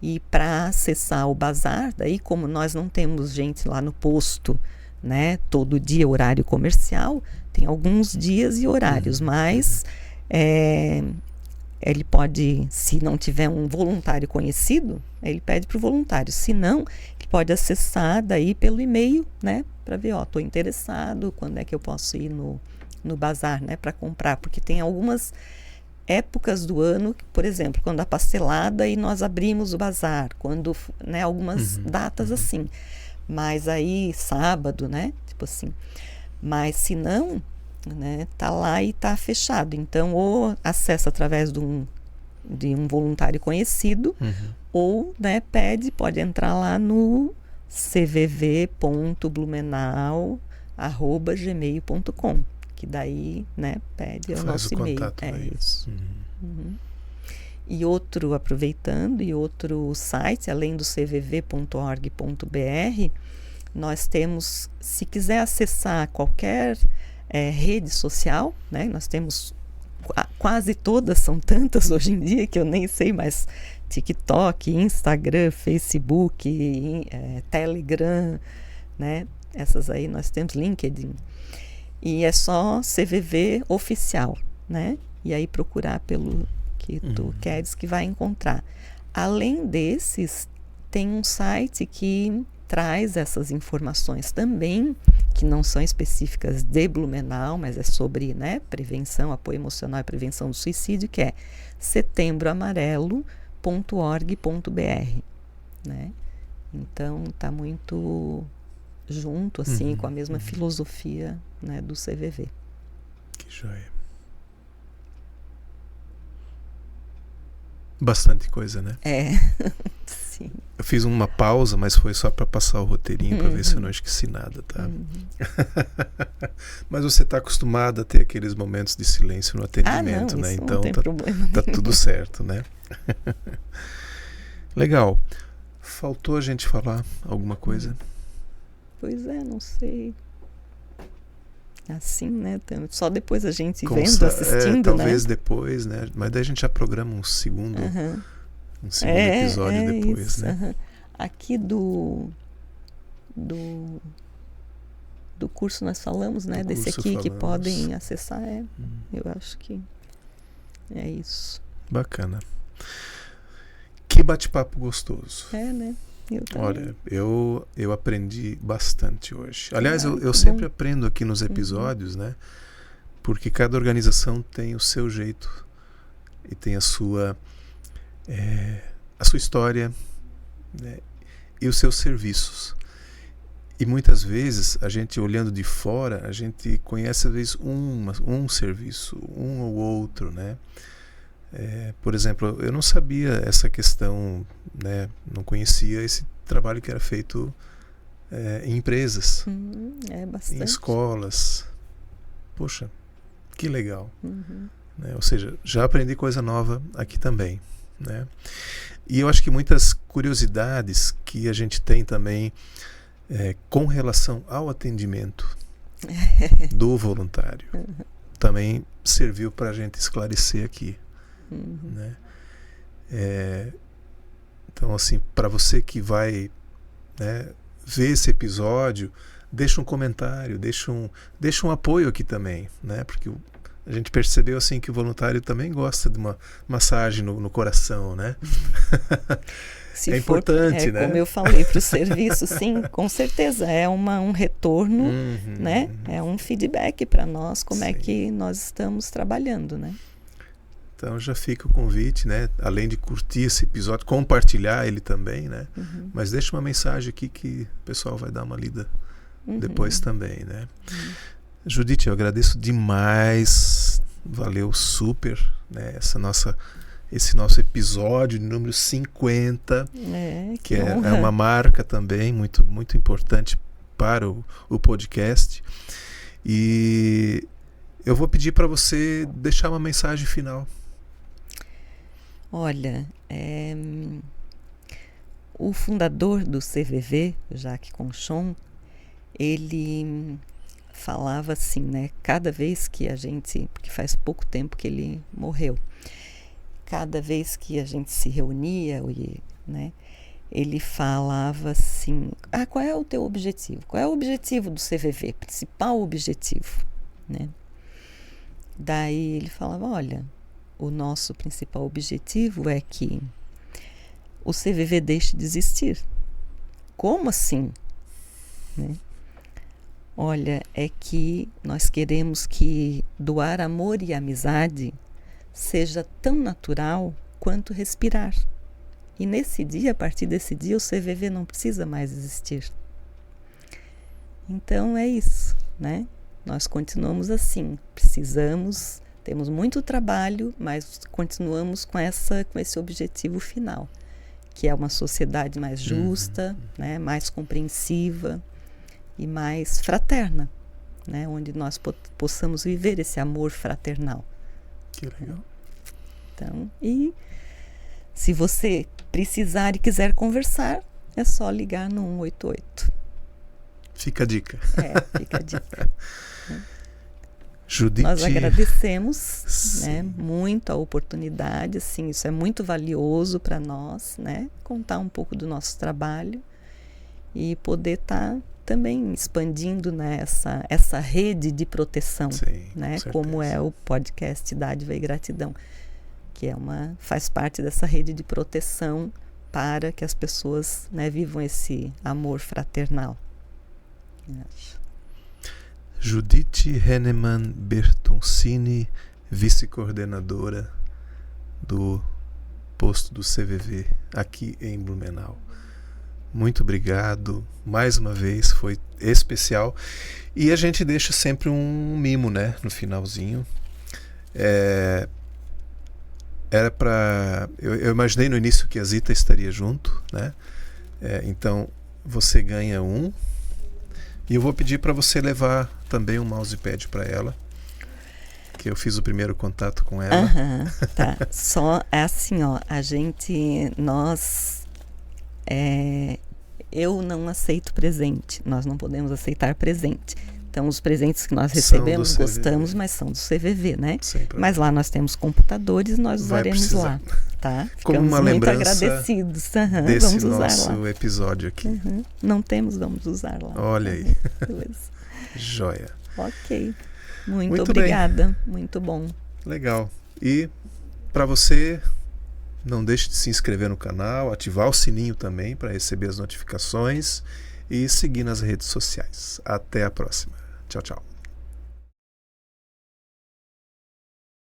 E para acessar o bazar, daí, como nós não temos gente lá no posto, né? Todo dia, horário comercial, tem alguns dias e horários, mas ele pode, se não tiver um voluntário conhecido, ele pede para o voluntário. Se não, ele pode acessar daí pelo e-mail, né? Para ver, estou interessado, quando é que eu posso ir no bazar, né, para comprar, porque tem algumas épocas do ano, por exemplo, quando a pastelada e nós abrimos o bazar, quando, né, algumas datas assim, mas aí sábado, né, tipo assim, mas se não, né, tá lá e tá fechado, então ou acessa através de um voluntário conhecido, ou, né, pode entrar lá no cvv.blumenau@gmail.com, que daí, né, pede o nosso e-mail. Isso. E outro, aproveitando, outro site, além do cvv.org.br, nós temos, se quiser acessar qualquer rede social, né, nós temos quase todas, são tantas hoje em dia que eu nem sei mais, TikTok, Instagram, Facebook, Telegram, né, essas aí nós temos, LinkedIn. E é só CVV oficial, né? E aí procurar pelo que tu queres que vai encontrar. Além desses, tem um site que traz essas informações também, que não são específicas de Blumenau, mas é sobre, né, prevenção, apoio emocional e prevenção do suicídio, que é setembroamarelo.org.br, né? Então está muito junto assim com a mesma filosofia, né, do CVV. Que joia. Bastante coisa, né? É, sim. Eu fiz uma pausa, mas foi só para passar o roteirinho, para ver se eu não esqueci nada, tá? Mas você está acostumado a ter aqueles momentos de silêncio no atendimento, não, né? isso Então não tem problema tá tudo certo, né? Legal. Faltou a gente falar alguma coisa? Pois é, não sei. Assim, né? Só depois a gente vendo, assistindo, talvez né? depois, né? Mas daí a gente já programa um segundo episódio depois, isso, né? Aqui do curso nós falamos, né? Desse aqui que podem acessar, eu acho que é isso. Bacana. Que bate-papo gostoso. Né? Olha, eu aprendi bastante hoje. Aliás, eu sempre aprendo aqui nos episódios, né? Porque cada organização tem o seu jeito e tem a sua história, né? E os seus serviços. E muitas vezes, a gente olhando de fora, a gente conhece às vezes um serviço, um ou outro, né? Por exemplo, eu não sabia essa questão, né? Não conhecia esse trabalho que era feito em empresas, bastante. em escolas. Poxa, que legal. Né? Ou seja, já aprendi coisa nova aqui também, né? E eu acho que muitas curiosidades que a gente tem também com relação ao atendimento do voluntário também serviu para a gente esclarecer aqui. Né? Então, assim, para você que vai, né, ver esse episódio, deixa um comentário, deixa um apoio aqui também, né? Porque a gente percebeu assim que o voluntário também gosta de uma massagem no coração, né? Se importante, né? Como eu falei para o serviço, sim, com certeza é um retorno, né? É um feedback para nós como é que nós estamos trabalhando, né? Então já fica o convite, né? Além de curtir esse episódio, compartilhar ele também, né? Mas deixa uma mensagem aqui que o pessoal vai dar uma lida depois também, né? Judite, eu agradeço demais, valeu super, né? Esse nosso episódio número 50, que é uma marca também muito, muito importante para o podcast. E eu vou pedir para você deixar uma mensagem final. Olha, o fundador do CVV, Jacques Conchon, ele falava assim, né? Cada vez que a gente, porque faz pouco tempo que ele morreu, cada vez que a gente se reunia, né? Ele falava assim, qual é o teu objetivo? Qual é o objetivo do CVV? Principal objetivo, né? Daí ele falava, olha, o nosso principal objetivo é que o CVV deixe de existir. Como assim? Né? Olha, é que nós queremos que doar amor e amizade seja tão natural quanto respirar. E nesse dia, a partir desse dia, o CVV não precisa mais existir. Então é isso, né? Nós continuamos assim, temos muito trabalho, mas continuamos com esse objetivo final, que é uma sociedade mais justa, né, mais compreensiva e mais fraterna, né, onde nós possamos viver esse amor fraternal. Que legal. Então, e se você precisar e quiser conversar, é só ligar no 188. Fica a dica. Fica a dica. Judite. Nós agradecemos, né, muito a oportunidade, assim, isso é muito valioso para nós, né, contar um pouco do nosso trabalho e poder estar também expandindo, né, essa rede de proteção, Sim, né, com como é o podcast Dádiva e Gratidão, que faz parte dessa rede de proteção para que as pessoas, né, vivam esse amor fraternal. Judite Hennemann Bertoncini, vice-coordenadora do posto do CVV aqui em Blumenau. Muito obrigado, mais uma vez, foi especial. E a gente deixa sempre um mimo, né, no finalzinho. Era para... Eu imaginei no início que a Zita estaria junto, né? Então, você ganha um. E eu vou pedir para você levar também um mousepad para ela, que eu fiz o primeiro contato com ela. Tá. Só assim, ó, eu não aceito presente, nós não podemos aceitar presente. Então, os presentes que nós recebemos, gostamos, mas são do CVV, né? Mas lá nós temos computadores, nós usaremos lá, tá? Como uma muito lembrança agradecidos. desse vamos usar nosso lá. episódio aqui. Não temos, vamos usar lá. Olha aí. Beleza. Joia. Ok. Muito obrigada. Bem. Muito bom. Legal. E para você, não deixe de se inscrever no canal, ativar o sininho também para receber as notificações e seguir nas redes sociais. Até a próxima. Tchau, tchau.